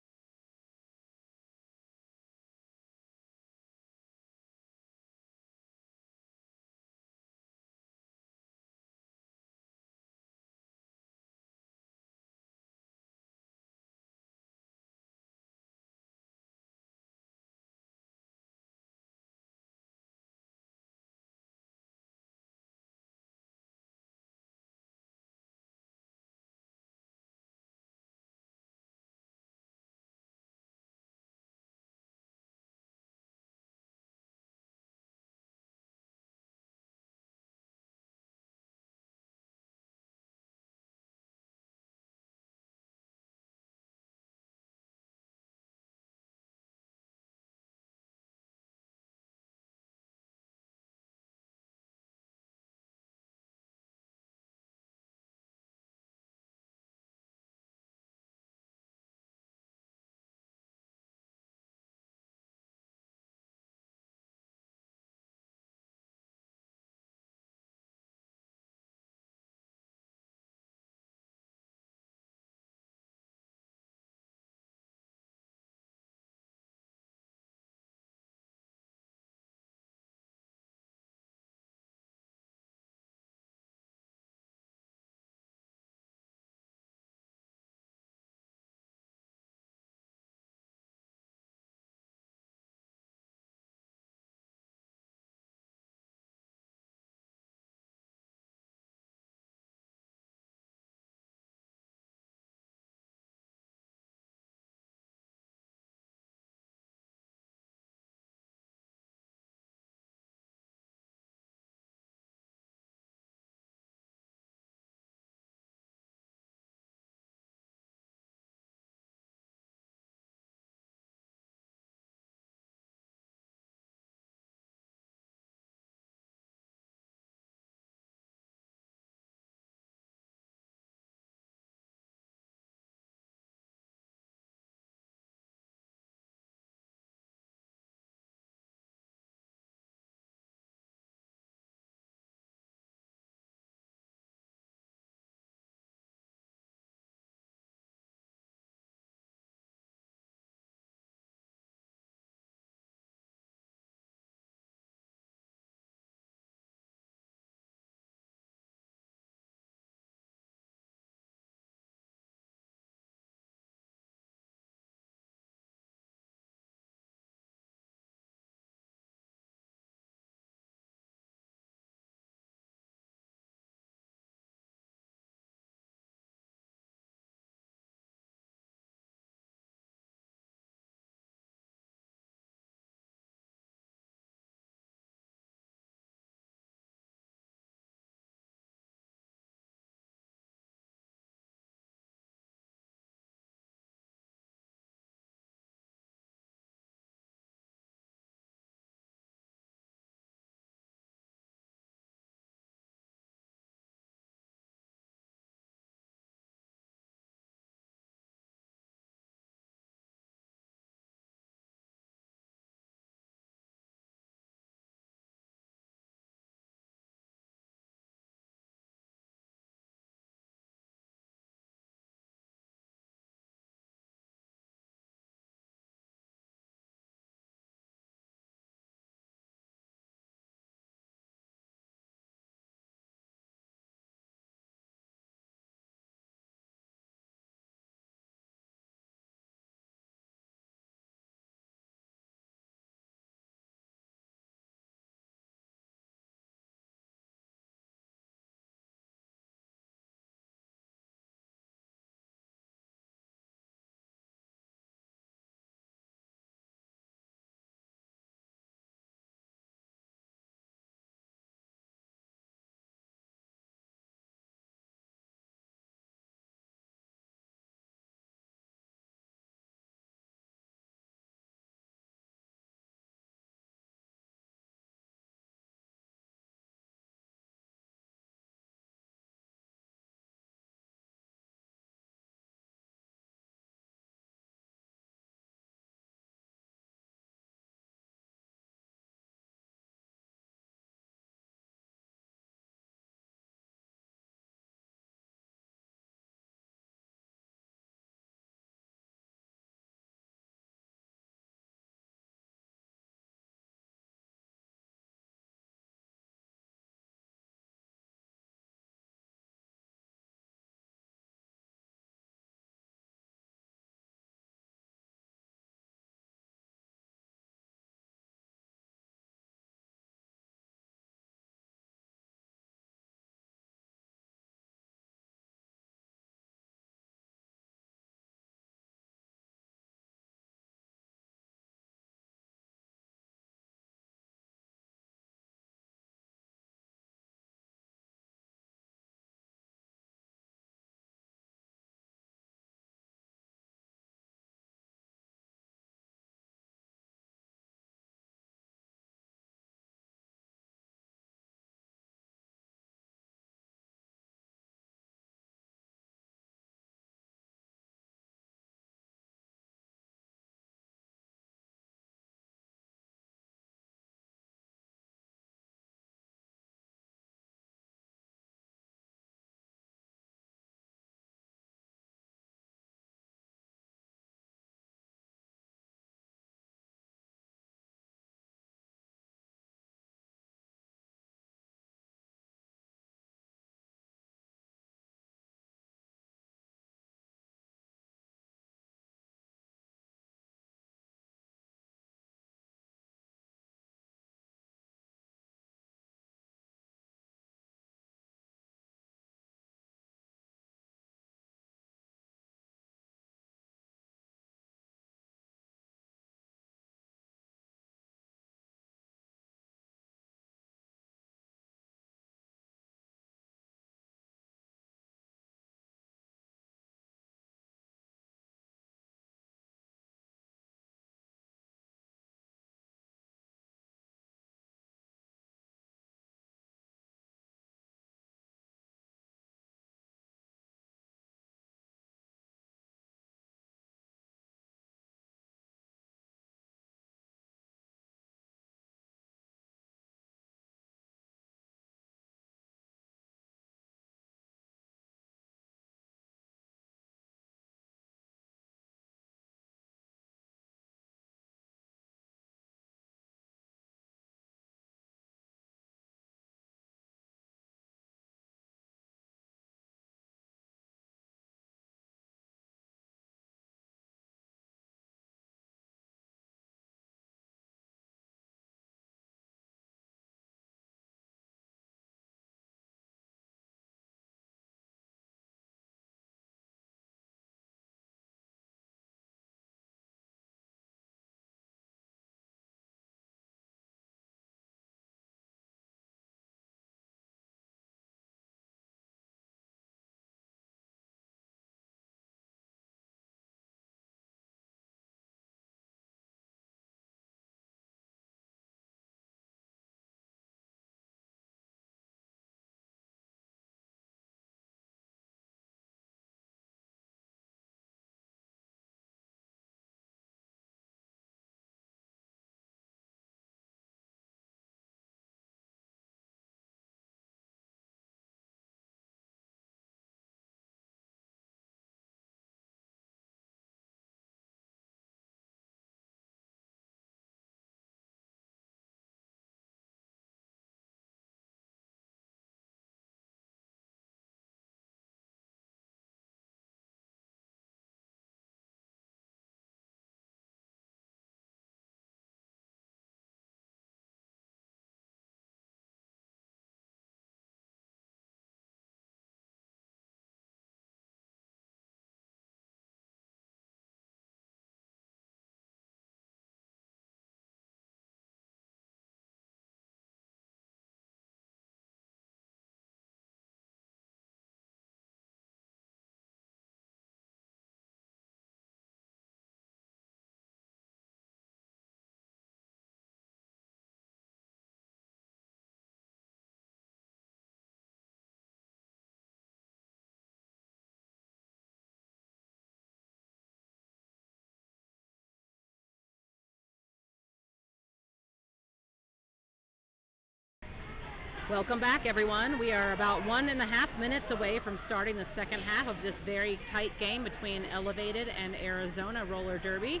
Welcome back, everyone. We are about 1.5 minutes away from starting the second half of this very tight game between Elevated and Arizona Roller Derby.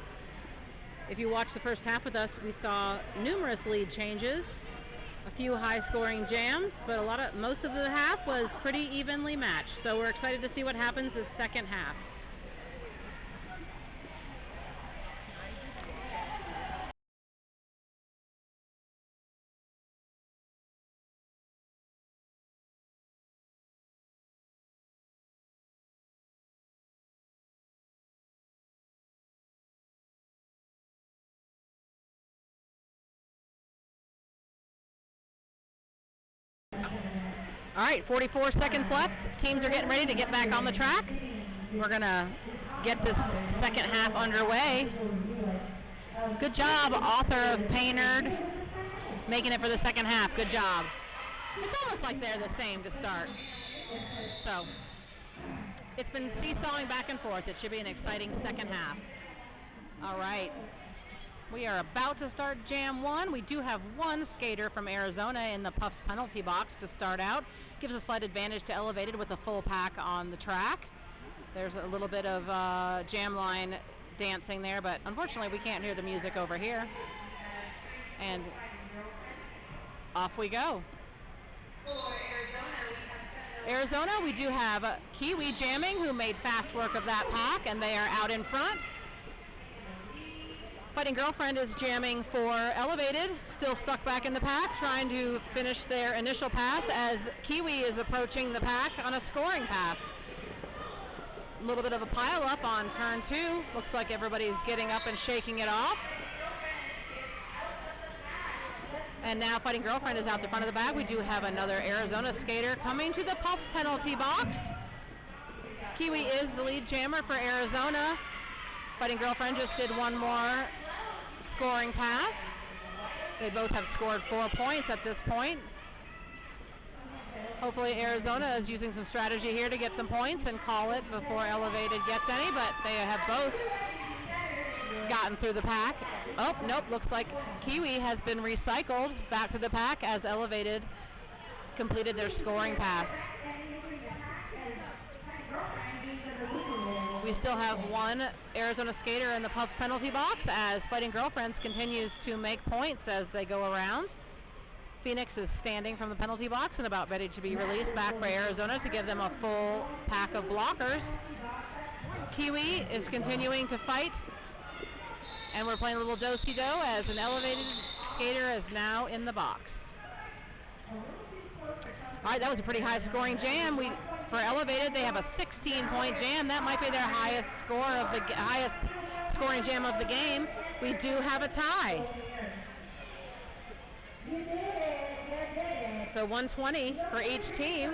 If you watched the first half with us, we saw numerous lead changes, a few high-scoring jams, but most of the half was pretty evenly matched. So we're excited to see what happens this second half. All right, 44 seconds left. Teams are getting ready to get back on the track. We're going to get this second half underway. Good job, author of Paynard, making it for the second half. Good job. It's almost like they're the same to start. So, it's been seesawing back and forth. It should be an exciting second half. All right. We are about to start Jam 1. We do have one skater from Arizona in the Puffs penalty box to start out. Gives a slight advantage to Elevated with a full pack on the track. There's a little bit of jam line dancing there, but unfortunately we can't hear the music over here. And off we go. Arizona, we do have Kiwi jamming, who made fast work of that pack, and they are out in front. Fighting Girlfriend is jamming for Elevated, still stuck back in the pack, trying to finish their initial pass as Kiwi is approaching the pack on a scoring pass. A little bit of a pile up on turn 2. Looks like everybody's getting up and shaking it off. And now Fighting Girlfriend is out the front of the bag. We do have another Arizona skater coming to the Puffs penalty box. Kiwi is the lead jammer for Arizona. Fighting Girlfriend just did one more scoring pass. They both have scored 4 points at this point. Hopefully Arizona is using some strategy here to get some points and call it before Elevated gets any, but they have both gotten through the pack. Oh, nope, looks like Kiwi has been recycled back to the pack as Elevated completed their scoring pass. We still have one Arizona skater in the Puffs penalty box as Fighting Girlfriends continues to make points as they go around. Phoenix is standing from the penalty box and about ready to be released back for Arizona to give them a full pack of blockers. Kiwi is continuing to fight, and we're playing a little do-si-do as an Elevated skater is now in the box. All right, that was a pretty high-scoring jam. For Elevated, they have a 16-point jam. That might be their highest scoring jam of the game. We do have a tie. So 120 for each team.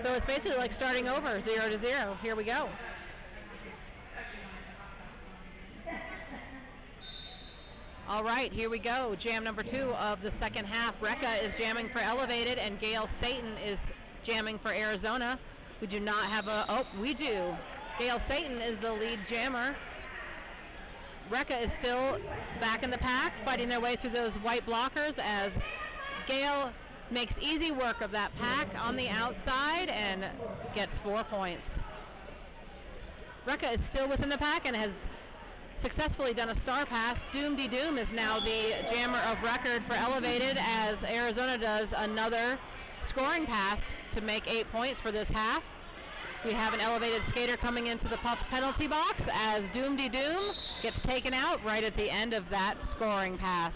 So it's basically like starting over, 0-0. Here we go. All right, here we go. Jam number 2 of the second half. Rekka is jamming for Elevated, and Gail Satan is jamming for Arizona. We do not have we do. Gail Satan is the lead jammer. Rekka is still back in the pack, fighting their way through those white blockers as Gail makes easy work of that pack on the outside and gets 4 points. Rekka is still within the pack and has successfully done a star pass. Doom De Doom is now the jammer of record for Elevated as Arizona does another scoring pass to make 8 points for this half. We have an Elevated skater coming into the Puffs penalty box as Doom De Doom gets taken out right at the end of that scoring pass.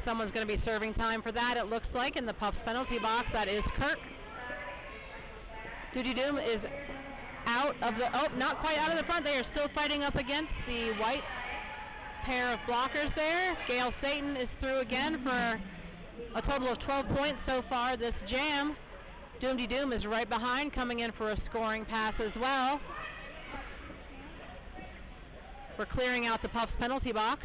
Someone's going to be serving time for that, it looks like, in the Puffs penalty box. That is Kirk. Doom De Doom is out of the, not quite out of the front. They are still fighting up against the white pair of blockers there. Gail Satan is through again for a total of 12 points so far this jam. Doom De Doom is right behind, coming in for a scoring pass as well. We're clearing out the Puffs penalty box.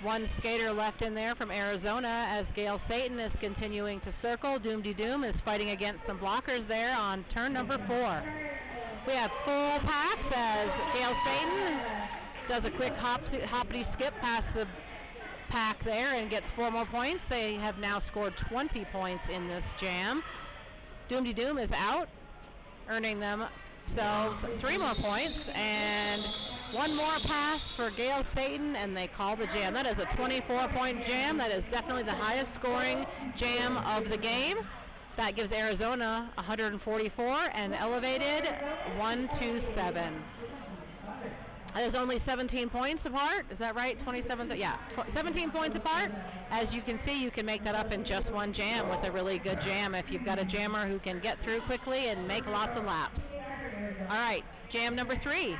One skater left in there from Arizona as Gail Satan is continuing to circle. Doom De Doom is fighting against some blockers there on turn number 4. We have full packs as Gail Satan does a quick hoppity skip past the pack there and gets 4 more points. They have now scored 20 points in this jam. Doom Doom is out, earning themselves 3 more points, and 1 more pass for Gale Satan, and they call the jam. That is a 24-point jam. That is definitely the highest scoring jam of the game. That gives Arizona 144 and Elevated 127. That is only 17 points apart. Is that right? 27? Yeah, 17 points apart. As you can see, you can make that up in just one jam with a really good jam if you've got a jammer who can get through quickly and make lots of laps. All right, jam number 3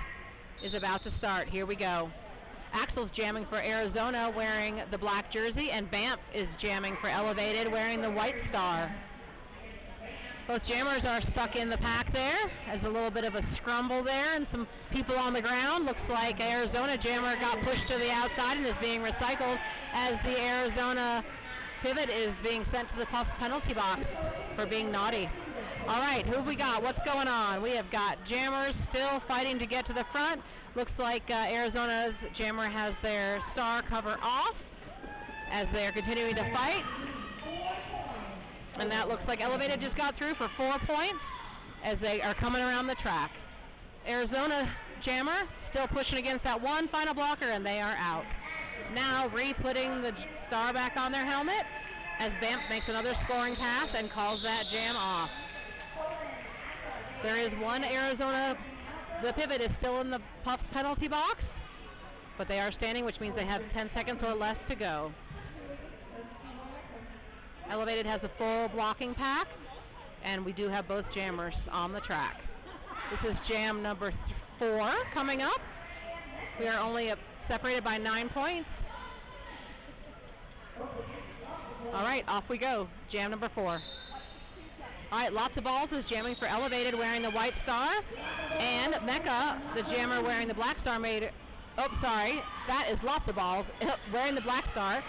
is about to start. Here we go. Axel's jamming for Arizona wearing the black jersey, and Bamp is jamming for Elevated wearing the white star. Both jammers are stuck in the pack there. There's a little bit of a scrumble there and some people on the ground. Looks like Arizona jammer got pushed to the outside and is being recycled as the Arizona pivot is being sent to the Puffs penalty box for being naughty. All right, who have we got? What's going on? We have got jammers still fighting to get to the front. Looks like Arizona's jammer has their star cover off as they are continuing to fight. And that looks like Elevated just got through for 4 points as they are coming around the track. Arizona jammer still pushing against that one final blocker, and they are out. Now re-putting the star back on their helmet as Bamp makes another scoring pass and calls that jam off. There is one Arizona, the pivot is still in the Puffs penalty box, but they are standing, which means they have 10 seconds or less to go. Elevated has a full blocking pack, and we do have both jammers on the track. This is jam number 4 coming up. We are only separated by 9 points. All right, off we go. Jam number 4. All right, Lots of Balls is jamming for Elevated wearing the white star, and Mecca, the jammer wearing the black star, that is Lots of Balls wearing the black star.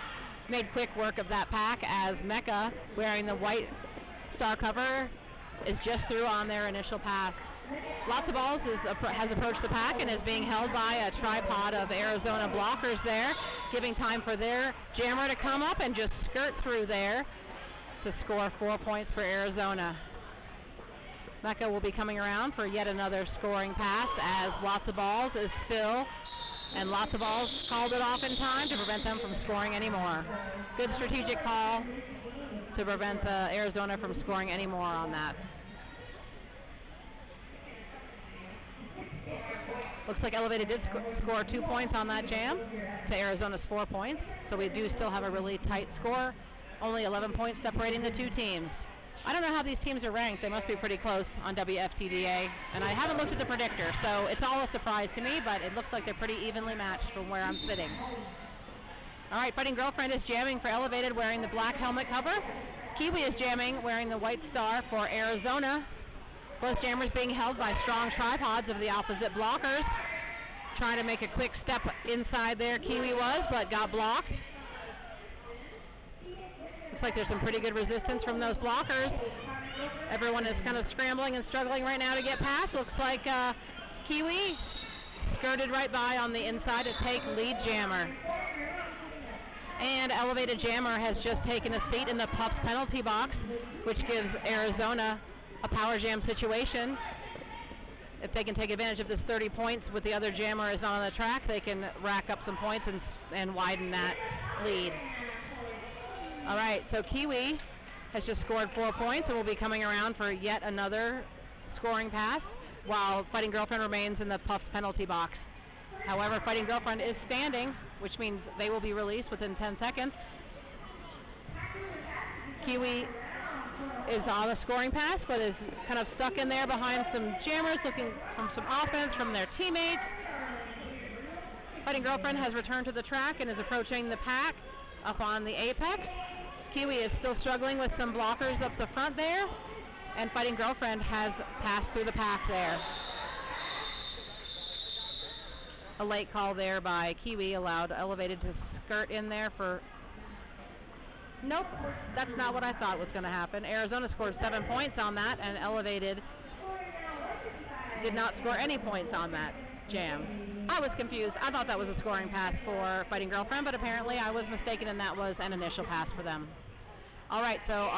Made quick work of that pack as Mecca, wearing the white star cover, is just through on their initial pass. Lots of Balls has approached the pack and is being held by a tripod of Arizona blockers there, giving time for their jammer to come up and just skirt through there to score 4 points for Arizona. Mecca will be coming around for yet another scoring pass as Lots of Balls is still, and Lots of Balls called it off in time to prevent them from scoring anymore. Good strategic call to prevent Arizona from scoring any more on that. Looks like Elevated did score 2 points on that jam to Arizona's 4 points, so we do still have a really tight score. Only 11 points separating the two teams. I don't know how these teams are ranked. They must be pretty close on WFTDA, and I haven't looked at the predictor, so it's all a surprise to me, but it looks like they're pretty evenly matched from where I'm sitting. All right, Fighting Girlfriend is jamming for Elevated wearing the black helmet cover. Kiwi is jamming wearing the white star for Arizona. Both jammers being held by strong tripods of the opposite blockers. Trying to make a quick step inside there, Kiwi was, but got blocked. Looks like there's some pretty good resistance from those blockers. Everyone is kind of scrambling and struggling right now to get past. Looks like Kiwi skirted right by on the inside to take lead jammer. And Elevated jammer has just taken a seat in the Puffs penalty box, which gives Arizona a power jam situation. If they can take advantage of this 30 points with the other jammer is not on the track, they can rack up some points and widen that lead. All right, so Kiwi has just scored 4 points and will be coming around for yet another scoring pass, while Fighting Girlfriend remains in the Puffs penalty box. However, Fighting Girlfriend is standing, which means they will be released within 10 seconds. Kiwi is on a scoring pass, but is kind of stuck in there behind some jammers, looking for some offense from their teammates. Fighting Girlfriend has returned to the track and is approaching the pack up on the apex. Kiwi is still struggling with some blockers up the front there, and Fighting Girlfriend has passed through the pack there. A late call there by Kiwi allowed Elevated to skirt in there for... Nope, that's not what I thought was going to happen. Arizona scored 7 points on that, and Elevated did not score any points on that jam. I was confused. I thought that was a scoring pass for Fighting Girlfriend, but apparently I was mistaken and that was an initial pass for them. All right, so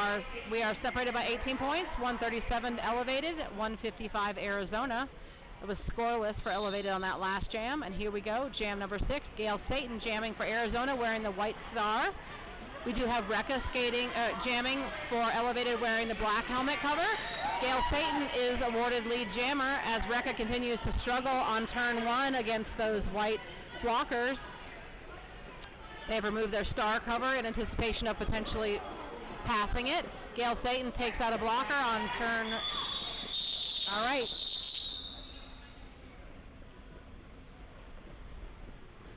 we are separated by 18 points, 137 Elevated, 155 Arizona. It was scoreless for Elevated on that last jam, and here we go, jam number 6, Gail Satan jamming for Arizona wearing the white star. We do have Rekka jamming for Elevated wearing the black helmet cover. Gail Satan is awarded lead jammer as Rekka continues to struggle on turn 1 against those white blockers. They have removed their star cover in anticipation of potentially passing it. Gail Satan takes out a blocker on turn. All right.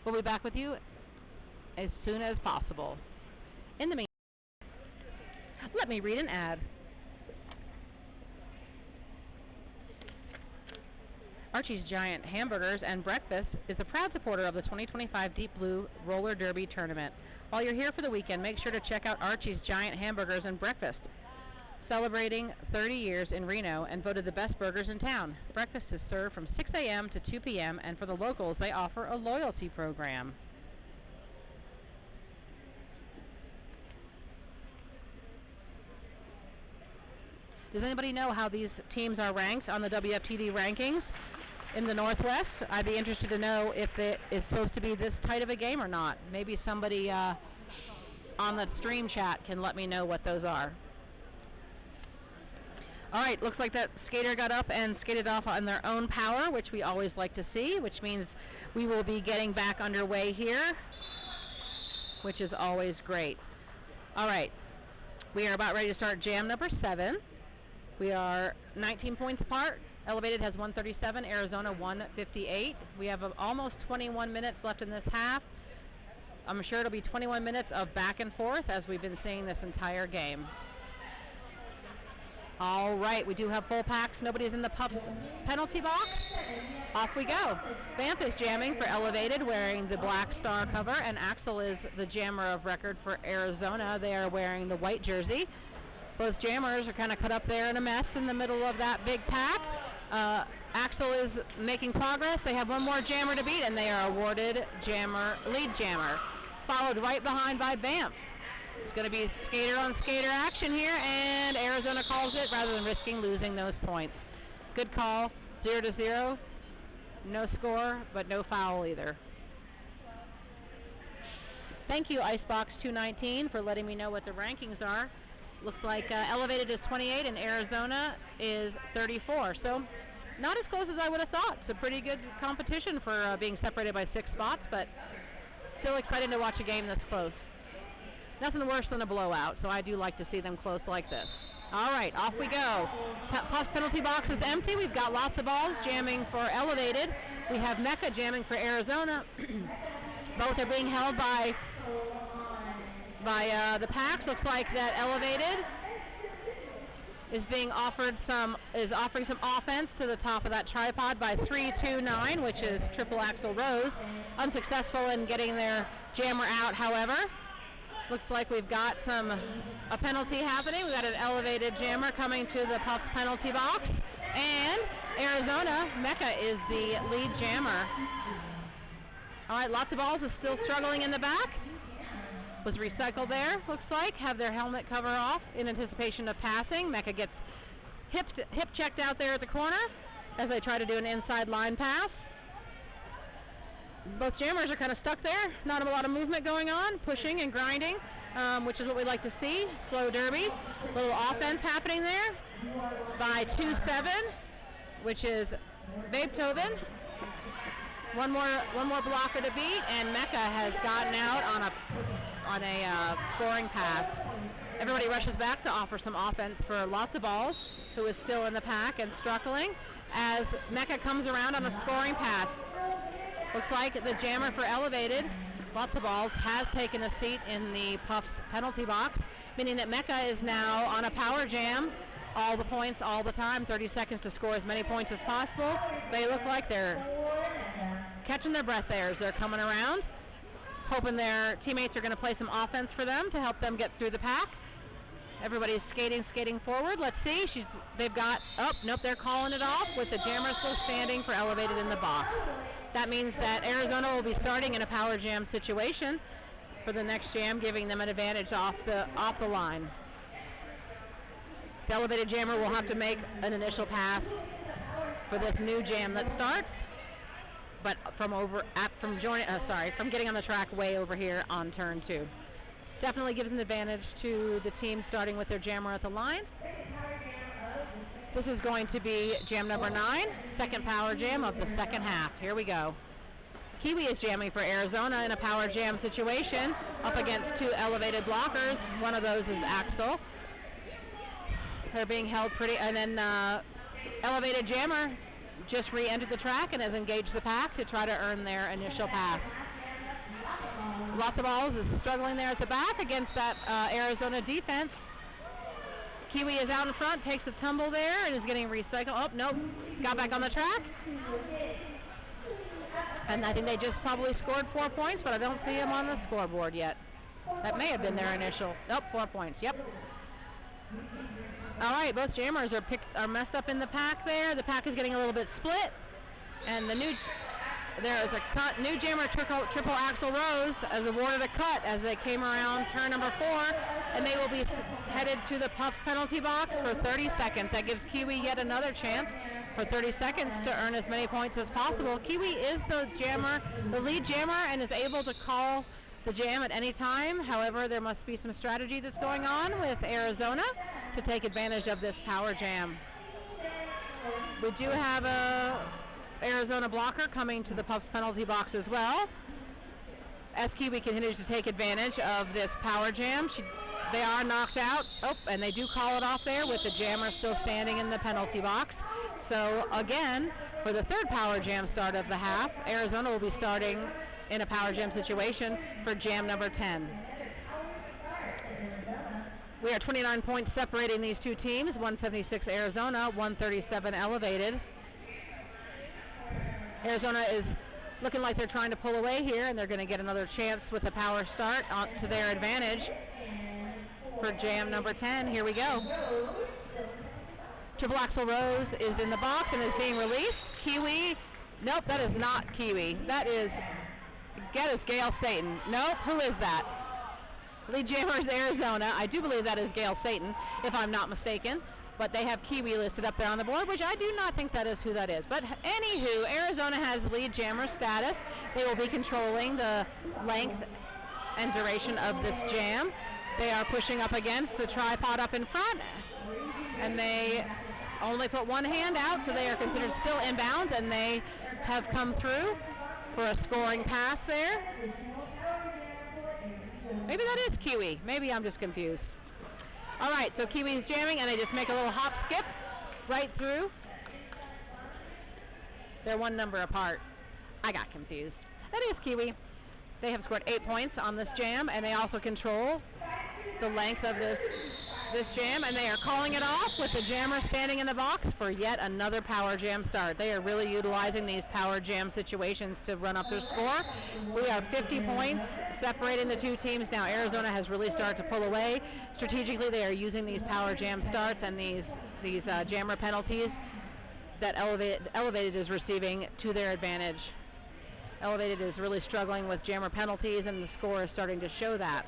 We'll be back with you as soon as possible. In the meantime, let me read an ad. Archie's Giant Hamburgers and Breakfast is a proud supporter of the 2025 Deep Blue Roller Derby Tournament. While you're here for the weekend, make sure to check out Archie's Giant Hamburgers and Breakfast, celebrating 30 years in Reno and voted the best burgers in town. Breakfast is served from 6 a.m. to 2 p.m., and for the locals, they offer a loyalty program. Does anybody know how these teams are ranked on the WFTD rankings in the Northwest? I'd be interested to know if it is supposed to be this tight of a game or not. Maybe somebody on the stream chat can let me know what those are. All right, looks like that skater got up and skated off on their own power, which we always like to see, which means we will be getting back underway here, which is always great. All right, we are about ready to start jam number 7. We are 19 points apart. Elevated has 137, Arizona 158. We have almost 21 minutes left in this half. I'm sure it'll be 21 minutes of back and forth as we've been seeing this entire game. All right, we do have full packs. Nobody's in the penalty box. Off we go. Vamp is jamming for Elevated, wearing the black star cover, and Axel is the jammer of record for Arizona. They are wearing the white jersey. Both jammers are kind of cut up there in a mess in the middle of that big pack. Axel is making progress. They have one more jammer to beat, and they are awarded lead jammer, followed right behind by Vamp. It's going to be skater-on-skater action here, and Arizona calls it rather than risking losing those points. Good call, 0-0. No score, but no foul either. Thank you, Icebox219, for letting me know what the rankings are. Looks like Elevated is 28 and Arizona is 34. So not as close as I would have thought. It's a pretty good competition for being separated by 6 spots, but still excited to watch a game this close. Nothing worse than a blowout, so I do like to see them close like this. All right, off we go. Plus penalty box is empty. We've got lots of balls jamming for Elevated. We have Mecca jamming for Arizona. Both are being held by the packs. Looks like that Elevated is offering some offense to the top of that tripod by 3-2-9, which is triple Axel Rose. Unsuccessful in getting their jammer out, however. Looks like we've got a penalty happening. We've got an Elevated jammer coming to the Puffs penalty box. And Arizona, Mecca is the lead jammer. All right, lots of balls is still struggling in the back. Was recycled there, looks like. Have their helmet cover off in anticipation of passing. Mecca gets hip checked out there at the corner as they try to do an inside line pass. Both jammers are kind of stuck there. Not a lot of movement going on, pushing and grinding, which is what we like to see. Slow derby. A little offense happening there by 2-7, which is Beethoven. One more blocker to beat, and Mecca has gotten out on a scoring pass. Everybody rushes back to offer some offense for Lots of Balls, who is still in the pack and struggling, as Mecca comes around on a scoring pass. Looks like the jammer for Elevated, Lots of Balls, has taken a seat in the Puffs penalty box, meaning that Mecca is now on a power jam. All the points, all the time, 30 seconds to score as many points as possible. They look like they're catching their breath there as they're coming around, hoping their teammates are going to play some offense for them to help them get through the pack. Everybody's skating forward. Let's see. They've got, nope, they're calling it off with the jammer still standing for Elevated in the box. That means that Arizona will be starting in a power jam situation for the next jam, giving them an advantage off the line. The elevated jammer will have to make an initial pass for this new jam that starts, but from getting on the track way over here on turn 2. Definitely gives an advantage to the team starting with their jammer at the line. This is going to be jam number 9, second power jam of the second half. Here we go. Kiwi is jamming for Arizona in a power jam situation up against 2 elevated blockers. One of those is Axel. They're being held pretty, and then elevated jammer just re-entered the track and has engaged the pack to try to earn their initial pass. Lots of balls is struggling there at the back against that Arizona defense. Kiwi is out in front, takes a tumble there, and is getting recycled. Oh, nope, got back on the track. And I think they just probably scored 4 points, but I don't see them on the scoreboard yet. That may have been their initial. Nope, 4 points, yep. All right, both jammers are messed up in the pack there. The pack is getting a little bit split. And there is a cut. New jammer triple axel rose as awarded a cut as they came around turn number 4, and they will be headed to the Puffs penalty box for 30 seconds. That gives Kiwi yet another chance for 30 seconds to earn as many points as possible. Kiwi is the lead jammer, and is able to call the jam at any time. However, there must be some strategy that's going on with Arizona to take advantage of this power jam. We do have a Arizona blocker coming to the Puffs penalty box as well, as Kiwi continues to take advantage of this power jam. They are knocked out. Oh, and they do call it off there with the jammer still standing in the penalty box. So again, for the third power jam start of the half, Arizona will be starting in a power jam situation for jam number 10. We are 29 points separating these two teams, 176 Arizona, 137 elevated. Arizona is looking like they're trying to pull away here, and they're going to get another chance with a power start to their advantage for jam number 10. Here we go. Triple Axel Rose is in the box and is being released. Kiwi, nope, that is not Kiwi. That is Gail Satan. Nope, who is that? Lead jammer is Arizona. I do believe that is Gail Satan, if I'm not mistaken. But they have Kiwi listed up there on the board, which I do not think that is who that is. But anywho, Arizona has lead jammer status. They will be controlling the length and duration of this jam. They are pushing up against the tripod up in front, and they only put one hand out, so they are considered still inbounds, and they have come through for a scoring pass there. Maybe that is Kiwi. Maybe I'm just confused. All right, so Kiwi is jamming, and they just make a little hop skip right through. They're one number apart. I got confused. That is Kiwi. They have scored 8 points on this jam, and they also control the length of this jam, and they are calling it off with the jammer standing in the box for yet another power jam start. They are really utilizing these power jam situations to run up their score. We are 50 points separating the two teams now. Arizona has really started to pull away. Strategically, they are using these power jam starts and these jammer penalties that Elevated is receiving to their advantage. Elevated is really struggling with jammer penalties, and the score is starting to show that.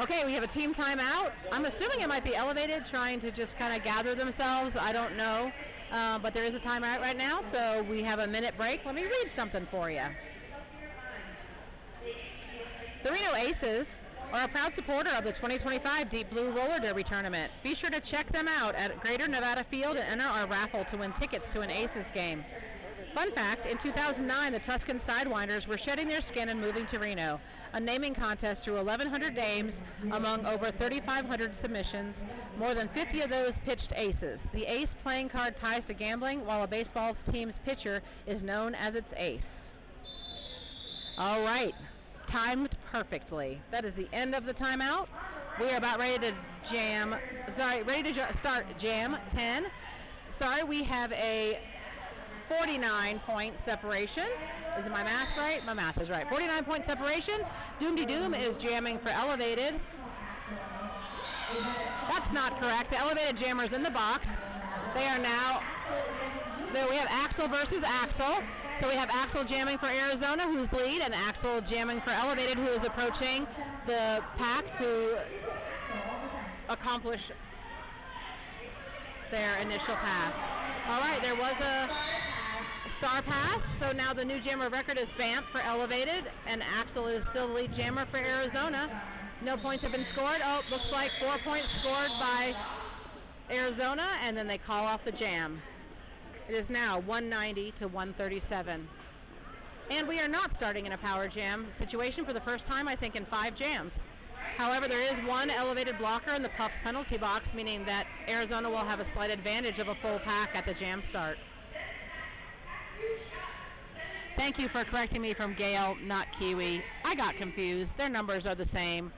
Okay, we have a team timeout. I'm assuming it might be Elevated trying to just kind of gather themselves. I don't know. But there is a timeout right now, so we have a minute break. Let me read something for you. The Reno Aces are a proud supporter of the 2025 Deep Blue Roller Derby Tournament. Be sure to check them out at Greater Nevada Field and enter our raffle to win tickets to an Aces game. Fun fact, in 2009, the Tuscan Sidewinders were shedding their skin and moving to Reno. A naming contest drew 1,100 names among over 3,500 submissions. More than 50 of those pitched aces. The ace playing card ties to gambling, while a baseball team's pitcher is known as its ace. All right, timed perfectly. That is the end of the timeout. We are about ready to start jam 10. Sorry, we have a 49-point separation. Is my math right? My math is right. 49-point separation. Doomdy Doom is jamming for Elevated. That's not correct. The Elevated jammer's in the box. They are now So we have Axel versus Axel. So we have Axel jamming for Arizona, who's lead, and Axel jamming for Elevated, who is approaching the pack to accomplish their initial pass. All right, there was a star pass, so now the new jammer record is Vamp for Elevated, and Axel is still the lead jammer for Arizona. No points have been scored. Oh, looks like 4 points scored by Arizona, and then they call off the jam. It is now 190 to 137. And we are not starting in a power jam situation for the first time, I think, in 5 jams. However, there is one elevated blocker in the Puff penalty box, meaning that Arizona will have a slight advantage of a full pack at the jam start. Thank you for correcting me from Gail, not Kiwi. I got confused. Their numbers are the same.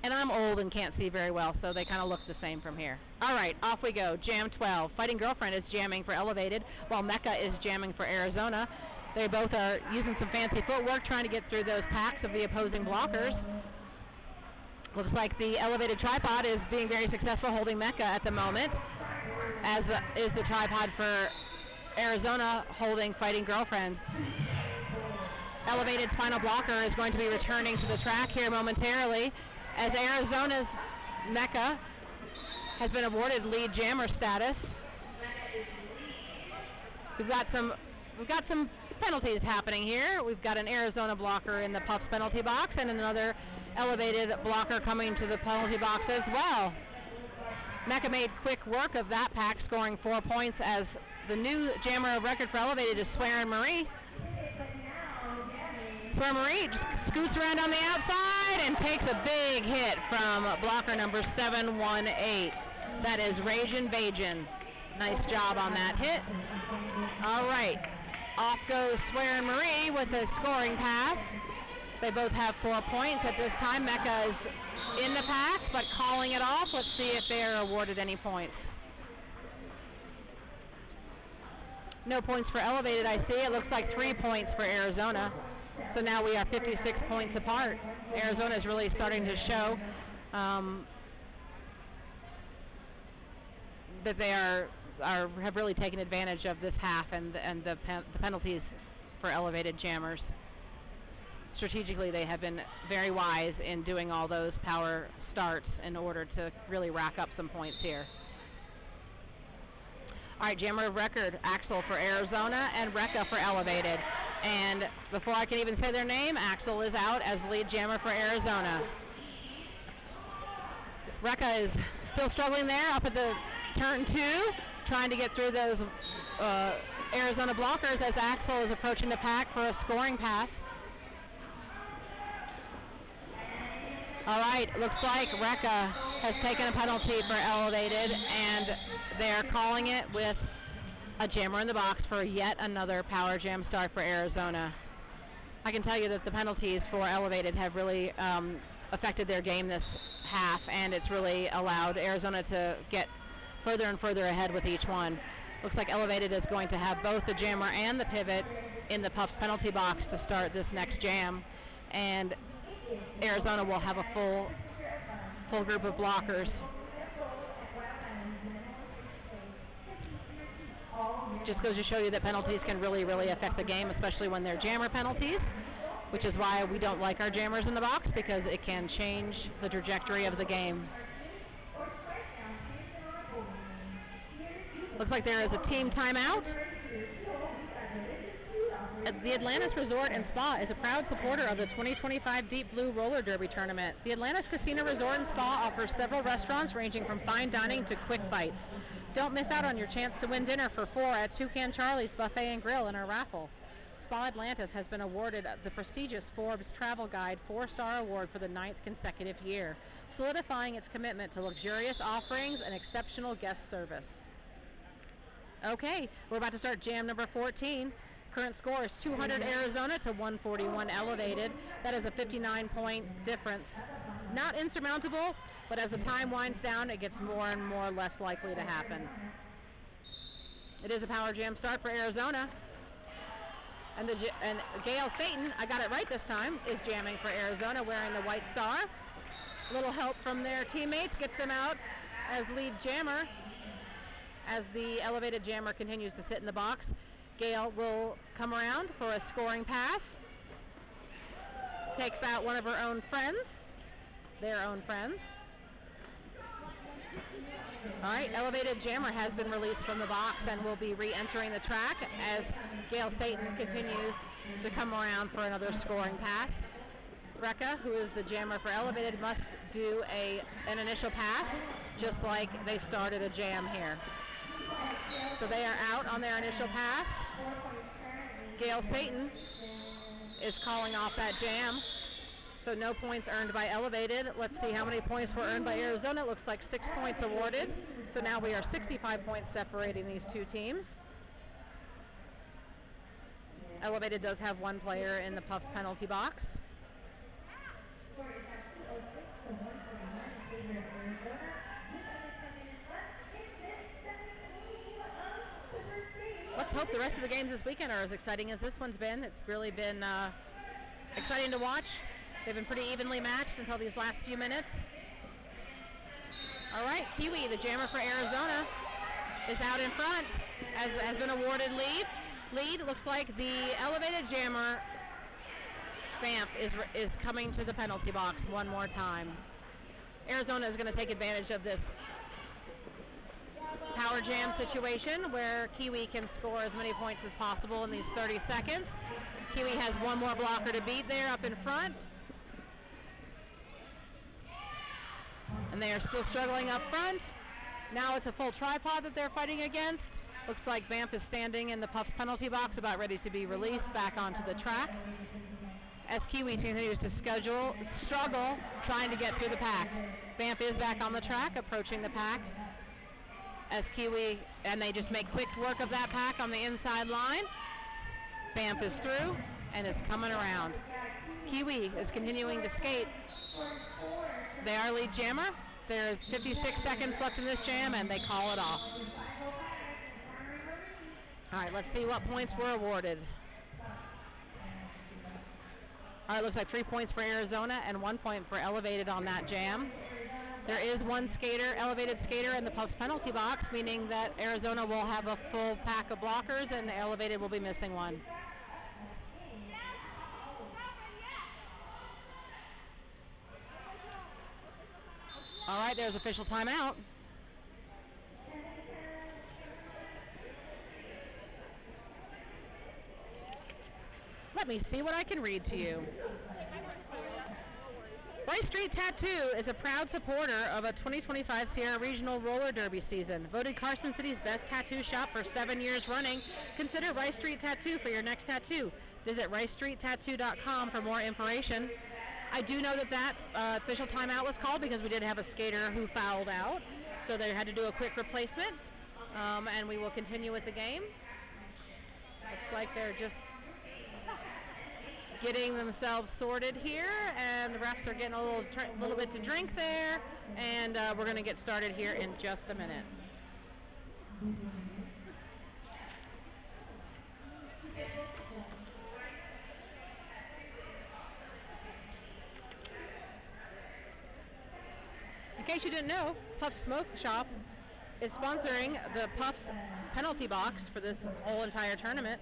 And I'm old and can't see very well, so they kind of look the same from here. All right, off we go. Jam 12. Fighting Girlfriend is jamming for Elevated, while Mecca is jamming for Arizona. They both are using some fancy footwork, trying to get through those packs of the opposing blockers. Looks like the Elevated tripod is being very successful holding Mecca at the moment, as is the tripod for Arizona holding Fighting Girlfriend. Elevated's final blocker is going to be returning to the track here momentarily, as Arizona's Mecca has been awarded lead jammer status. We've got some penalties happening here. We've got an Arizona blocker in the Puffs penalty box and another Elevated blocker coming to the penalty box as well. Mecca made quick work of that pack, scoring 4 points, as the new jammer of record for Elevated is Swearin' Marie. Swearin' Marie just scoots around on the outside and takes a big hit from blocker number 718. That is Ragin' Bajin. Nice job on that hit. All right. Off goes Swearin' Marie with a scoring pass. They both have 4 points at this time. Mecca is in the pack, but calling it off. Let's see if they are awarded any points. No points for Elevated, I see. It looks like 3 points for Arizona. So now we are 56 points apart. Arizona is really starting to show that they have really taken advantage of this half and the penalties for Elevated jammers. Strategically, they have been very wise in doing all those power starts in order to really rack up some points here. All right, jammer of record, Axel for Arizona and Rekka for Elevated. And before I can even say their name, Axel is out as lead jammer for Arizona. Rekka is still struggling there up at the turn 2, trying to get through those Arizona blockers as Axel is approaching the pack for a scoring pass. All right, looks like Rekka has taken a penalty for Elevated, and they are calling it with a jammer in the box for yet another power jam start for Arizona. I can tell you that the penalties for Elevated have really affected their game this half, and it's really allowed Arizona to get further and further ahead with each one. Looks like Elevated is going to have both the jammer and the pivot in the Puffs penalty box to start this next jam, and Arizona will have a full group of blockers. Just goes to show you that penalties can really, really affect the game, especially when they're jammer penalties, which is why we don't like our jammers in the box, because it can change the trajectory of the game. Looks like there is a team timeout. The Atlantis Resort and Spa is a proud supporter of the 2025 Deep Blue Roller Derby Tournament. The Atlantis Casino Resort and Spa offers several restaurants ranging from fine dining to quick bites. Don't miss out on your chance to win dinner for 4 at Toucan Charlie's Buffet and Grill in our raffle. Spa Atlantis has been awarded the prestigious Forbes Travel Guide 4-Star Award for the 9th consecutive year, solidifying its commitment to luxurious offerings and exceptional guest service. Okay, we're about to start jam number 14. Current score is 200 Arizona to 141 Elevated. That is a 59-point difference. Not insurmountable, but as the time winds down, it gets more and more less likely to happen. It is a power jam start for Arizona. And Gail Satan, I got it right this time, is jamming for Arizona wearing the white star. A little help from their teammates gets them out as lead jammer. as the elevated jammer continues to sit in the box. Gail will come around for a scoring pass. Takes out one of her own friends. Their own friends. All right, elevated jammer has been released from the box and will be re-entering the track as Gail Staten continues to come around for another scoring pass. Rekka, who is the jammer for elevated, must do an initial pass, just like they started a jam here. So they are out on their initial pass. Gail Staten is calling off that jam. So no points earned by elevated. Let's see how many points were earned by Arizona. It looks like 6 points awarded. So now we are 65 points separating these two teams. Elevated does have one player in the Puffs penalty box. Let's hope the rest of the games this weekend are as exciting as this one's been. It's really been exciting to watch. They've been pretty evenly matched until these last few minutes. All right, Kiwi, the jammer for Arizona, is out in front, has been awarded lead. Looks like the elevated jammer, Vamp, is coming to the penalty box one more time. Arizona is going to take advantage of this power jam situation where Kiwi can score as many points as possible in these 30 seconds. Kiwi has one more blocker to beat there up in front. And they are still struggling up front. Now it's a full tripod that they're fighting against. Looks like Vamp is standing in the Puffs penalty box about ready to be released back onto the track. As Kiwi continues to struggle trying to get through the pack. Vamp is back on the track, approaching the pack. As Kiwi, and they just make quick work of that pack on the inside line. Vamp is through and is coming around. Kiwi is continuing to skate. They are lead jammer. There's 56 seconds left in this jam, and they call it off. All right, let's see what points were awarded. All right, looks like 3 points for Arizona and 1 point for elevated on that jam. There is one elevated skater in the Puffs penalty box, meaning that Arizona will have a full pack of blockers and the elevated will be missing one. All right, there's official timeout. Let me see what I can read to you. Rice Street Tattoo is a proud supporter of a 2025 Sierra Regional Roller Derby season. Voted Carson City's best tattoo shop for 7 years running, consider Rice Street Tattoo for your next tattoo. Visit ricestreettattoo.com for more information. I do know that official timeout was called because we did have a skater who fouled out, so they had to do a quick replacement, and we will continue with the game. Looks like they're just getting themselves sorted here, and the refs are getting a little bit to drink there, and we're going to get started here in just a minute. In case you didn't know, Puffs Smoke Shop is sponsoring the Puffs penalty box for this whole entire tournament.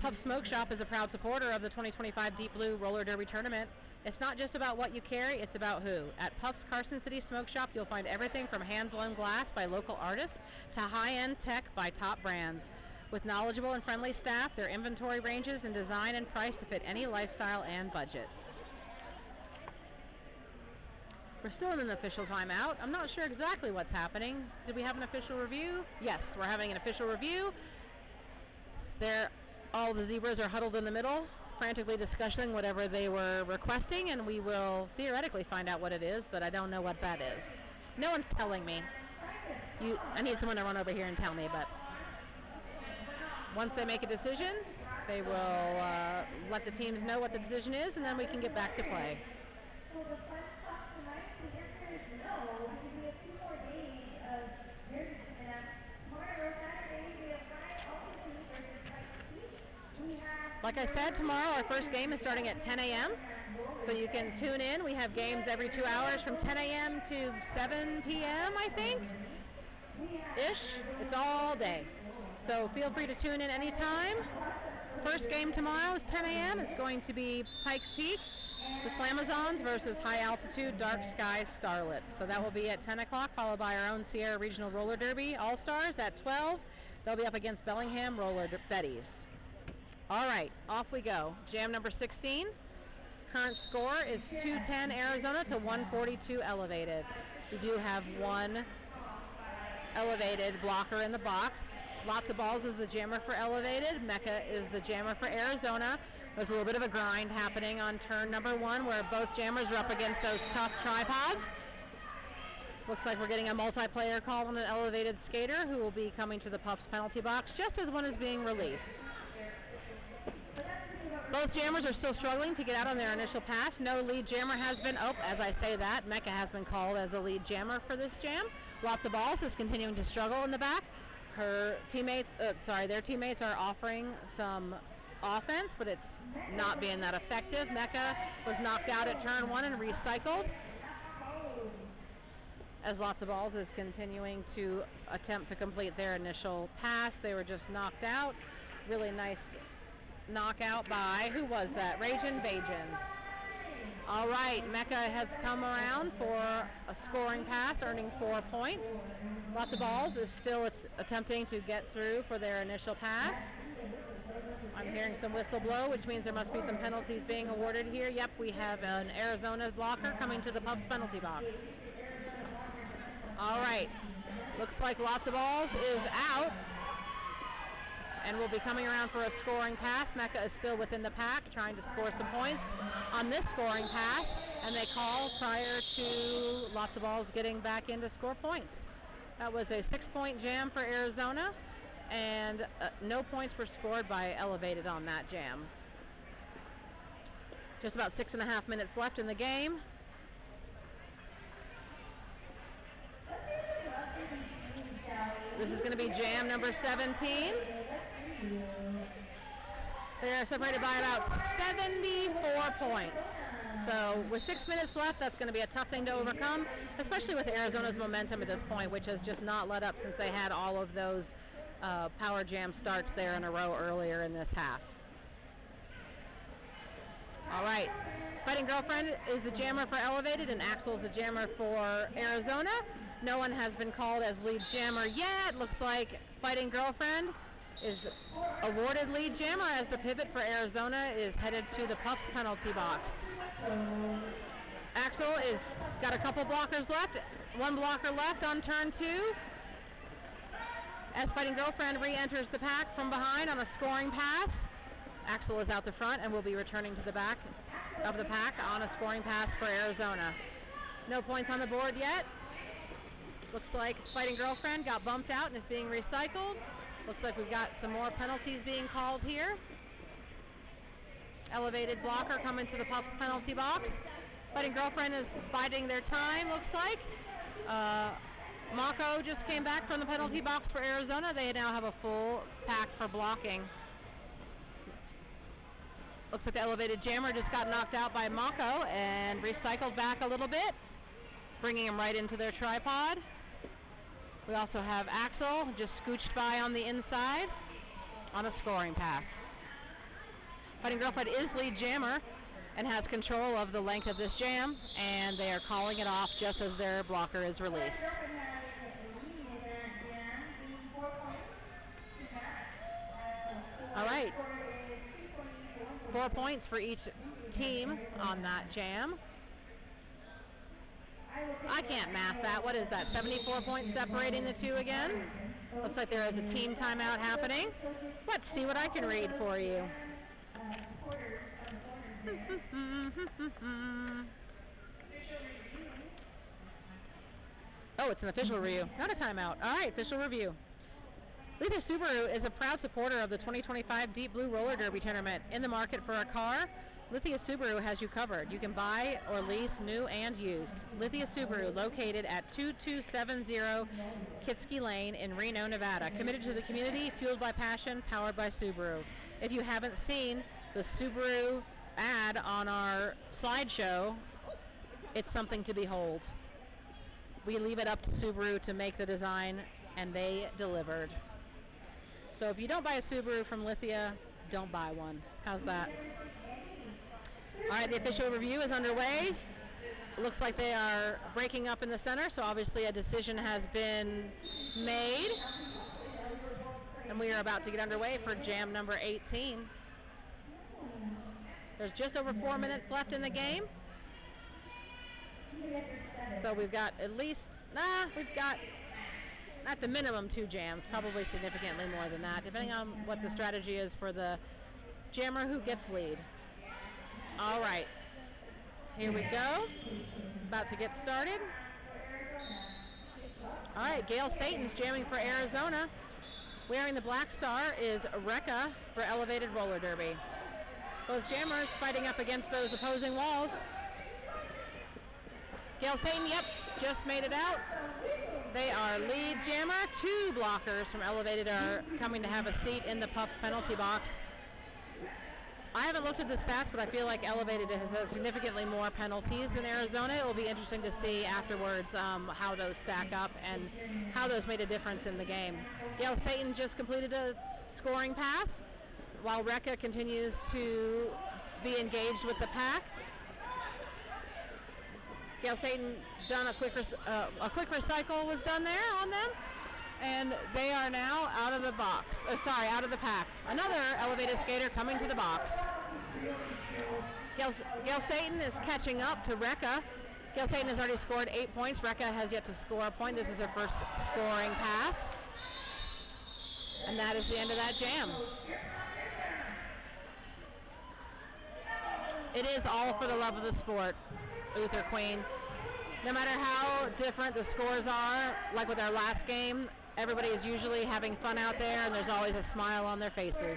Puffs Smoke Shop is a proud supporter of the 2025 Deep Blue Roller Derby Tournament. It's not just about what you carry, it's about who. At Puffs Carson City Smoke Shop, you'll find everything from hand-blown glass by local artists to high-end tech by top brands. With knowledgeable and friendly staff, their inventory ranges in design and price to fit any lifestyle and budget. We're still in an official timeout. I'm not sure exactly what's happening. Did we have an official review? Yes, we're having an official review. All the zebras are huddled in the middle, frantically discussing whatever they were requesting, and we will theoretically find out what it is, but I don't know what that is. No one's telling me. I need someone to run over here and tell me, but once they make a decision, they will let the teams know what the decision is, and then we can get back to play. So the fun stuff tonight, the answer is no, because we have 2 more days of derby coming up. Tomorrow, Saturday, we have Ryan Alton versus White Peak. We have... Like I said, tomorrow our first game is starting at 10 a.m., so you can tune in. We have games every 2 hours from 10 a.m. to 7 p.m., I think. It's all day. So feel free to tune in anytime. First game tomorrow is 10 a.m. It's going to be Pikes Peak, the Slamazons versus High Altitude Dark Sky Starlets. So that will be at 10 o'clock, followed by our own Sierra Regional Roller Derby All-Stars at 12. They'll be up against Bellingham Roller Betties. All right, off we go. Jam number 16. Current score is 210 Arizona to 142 Elevated. We do have one Elevated blocker in the box. Lots of Balls is the jammer for Elevated. Mecca is the jammer for Arizona. There's a little bit of a grind happening on turn number 1 where both jammers are up against those tough tripods. Looks like we're getting a multiplayer call on an Elevated skater who will be coming to the Puffs penalty box just as one is being released. Both jammers are still struggling to get out on their initial pass. No lead jammer has been, as I say that, Mecca has been called as the lead jammer for this jam. Lots of Balls is continuing to struggle in the back. Their teammates are offering some offense, but it's not being that effective. Mecca was knocked out at turn 1 and recycled, as Lots of Balls is continuing to attempt to complete their initial pass. They were just knocked out. Really nice knockout by, who was that? Ragin Bajin. All right, Mecca has come around for a scoring pass, earning 4 points. Lots of Balls is still attempting to get through for their initial pass. I'm hearing some whistle blow, which means there must be some penalties being awarded here. Yep, we have an Arizona blocker coming to the Puffs penalty box. All right, looks like Lots of Balls is out and will be coming around for a scoring pass. Mecca is still within the pack, trying to score some points on this scoring pass, and they call prior to Lots of Balls getting back in to score points. That was a 6-point jam for Arizona, and no points were scored by Elevated on that jam. Just about 6.5 minutes left in the game. This is going to be jam number 17. They are separated by about 74 points. So with 6 minutes left, that's going to be a tough thing to overcome, especially with Arizona's momentum at this point, which has just not let up since they had all of those power jam starts there in a row earlier in this half. All right. Fighting Girlfriend is the jammer for Elevated, and Axel is the jammer for Arizona. No one has been called as lead jammer yet. Looks like Fighting Girlfriend is awarded lead jammer as the pivot for Arizona is headed to the Puffs penalty box. Axel is got a couple blockers left. One blocker left on turn 2. As Fighting Girlfriend re-enters the pack from behind on a scoring pass. Axel is out the front and will be returning to the back of the pack on a scoring pass for Arizona. No points on the board yet. Looks like Fighting Girlfriend got bumped out and is being recycled. Looks like we've got some more penalties being called here. Elevated blocker coming to the Puffs penalty box. Fighting Girlfriend is biding their time, looks like. Mako just came back from the penalty box for Arizona. They now have a full pack for blocking. Looks like the Elevated jammer just got knocked out by Mako and recycled back a little bit, bringing him right into their tripod. We also have Axel just scooched by on the inside on a scoring pass. Fighting Girlfriend is lead jammer and has control of the length of this jam, and they are calling it off just as their blocker is released. All right. 4 points for each team on that jam. I can't math that. What is that? 74 points separating the two again? Looks like there is a team timeout happening. Let's see what I can read for you. Oh, it's an official review, not a timeout. All right, official review. Lithia Subaru is a proud supporter of the 2025 Deep Blue Roller Derby Tournament. In the market for a car? Lithia Subaru has you covered. You can buy or lease new and used. Lithia Subaru, located at 2270 Kitsky Lane in Reno, Nevada. Committed to the community, fueled by passion, powered by Subaru. If you haven't seen the Subaru ad on our slideshow, it's something to behold. We leave it up to Subaru to make the design and they delivered. So if you don't buy a Subaru from Lithia, don't buy one. How's that? All right, the official review is underway. It looks like they are breaking up in the center, so obviously a decision has been made. And we are about to get underway for jam number 18. There's just over 4 minutes left in the game. So we've got at least, we've got at the minimum 2 jams, probably significantly more than that, depending on what the strategy is for the jammer who gets lead. All right, here we go. About to get started. All right, Gail Satan's jamming for Arizona. Wearing the black star is Rekka for Elevated Roller Derby. Both jammers fighting up against those opposing walls. Gail Satan, just made it out. They are lead jammer. 2 blockers from Elevated are coming to have a seat in the Puff penalty box. I haven't looked at the stats, but I feel like Elevated has significantly more penalties than Arizona. It will be interesting to see afterwards how those stack up and how those made a difference in the game. Gail Satan just completed a scoring pass, while Rekka continues to be engaged with the pack. Gail Satan done a quick recycle was done there on them, and they are now out of the box. Out of the pack. Another Elevated skater coming to the box. Gail Satan is catching up to Rekka. Gail Satan has already scored 8 points. Rekka has yet to score a point. This is her first scoring pass. And that is the end of that jam. It is all for the love of the sport, Uther Queen. No matter how different the scores are, like with our last game, everybody is usually having fun out there, and there's always a smile on their faces.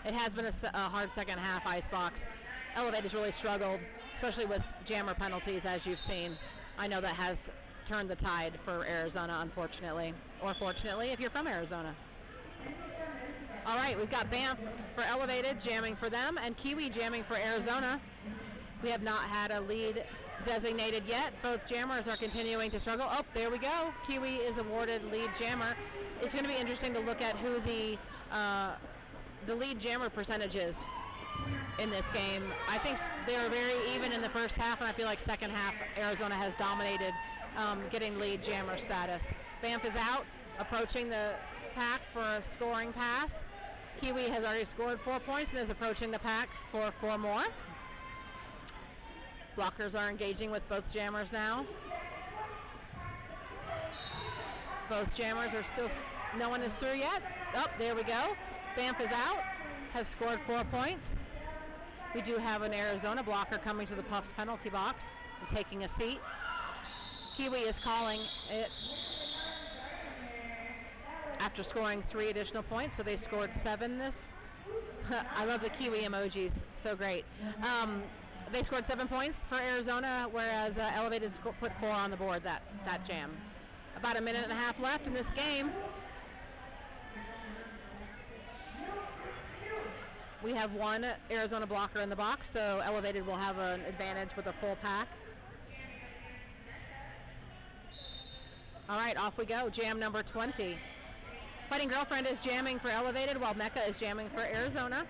It has been a hard second half, Icebox. Elevated's really struggled, especially with jammer penalties, as you've seen. I know that has turned the tide for Arizona, unfortunately, or fortunately, if you're from Arizona. All right, we've got Banff for Elevated jamming for them, and Kiwi jamming for Arizona. We have not had a lead designated yet. Both jammers are continuing to struggle. Oh, there we go. Kiwi is awarded lead jammer. It's going to be interesting to look at who the lead jammer percentage is in this game. I think they were very even in the first half, and I feel like second half Arizona has dominated getting lead jammer status. Banff is out, approaching the pack for a scoring pass. Kiwi has already scored 4 points and is approaching the pack for 4 more. Blockers are engaging with both jammers now. Both jammers are still, no one is through yet. Oh, there we go. Banff is out, has scored 4 points. We do have an Arizona blocker coming to the Puffs penalty box and taking a seat. Kiwi is calling it after scoring 3 additional points, so they scored 7 this. I love the Kiwi emojis, so great. They scored 7 points for Arizona, whereas Elevated put 4 on the board that jam. About a minute and a half left in this game. We have 1 Arizona blocker in the box, so Elevated will have an advantage with a full pack. All right, off we go. Jam number 20. Fighting Girlfriend is jamming for Elevated, while Mecca is jamming for Arizona.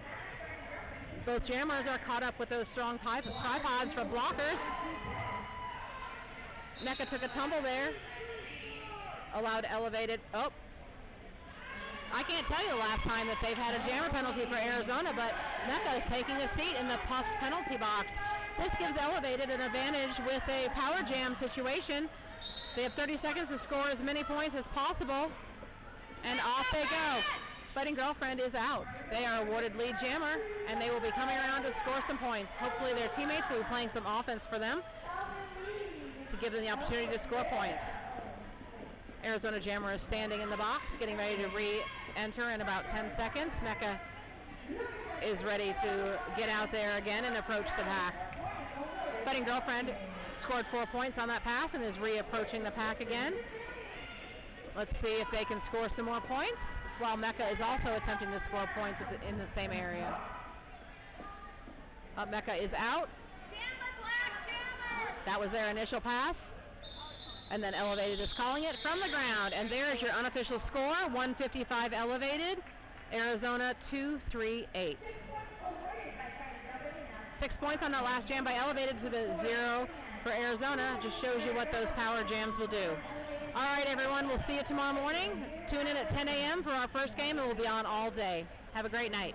Both jammers are caught up with those strong tripods from blockers. Mecca took a tumble there. Allowed Elevated. Oh. I can't tell you the last time that they've had a jammer penalty for Arizona, but Mecca is taking a seat in the Puff penalty box. This gives Elevated an advantage with a power jam situation. They have 30 seconds to score as many points as possible, and off they go. Fighting Girlfriend is out. They are awarded lead jammer, and they will be coming around to score some points. Hopefully their teammates will be playing some offense for them to give them the opportunity to score points. Arizona jammer is standing in the box, getting ready to re-enter in about 10 seconds. Mecca is ready to get out there again and approach the pack. Fighting Girlfriend scored 4 points on that pass and is re-approaching the pack again. Let's see if they can score some more points, while Mecca is also attempting to score points in the same area. Mecca is out. That was their initial pass. And then Elevated is calling it from the ground. And there's your unofficial score, 155 Elevated, Arizona 238. 6 points on that last jam by Elevated to the 0 for Arizona. Just shows you what those power jams will do. All right, everyone, we'll see you tomorrow morning. Tune in at 10 a.m. for our first game, and we'll be on all day. Have a great night.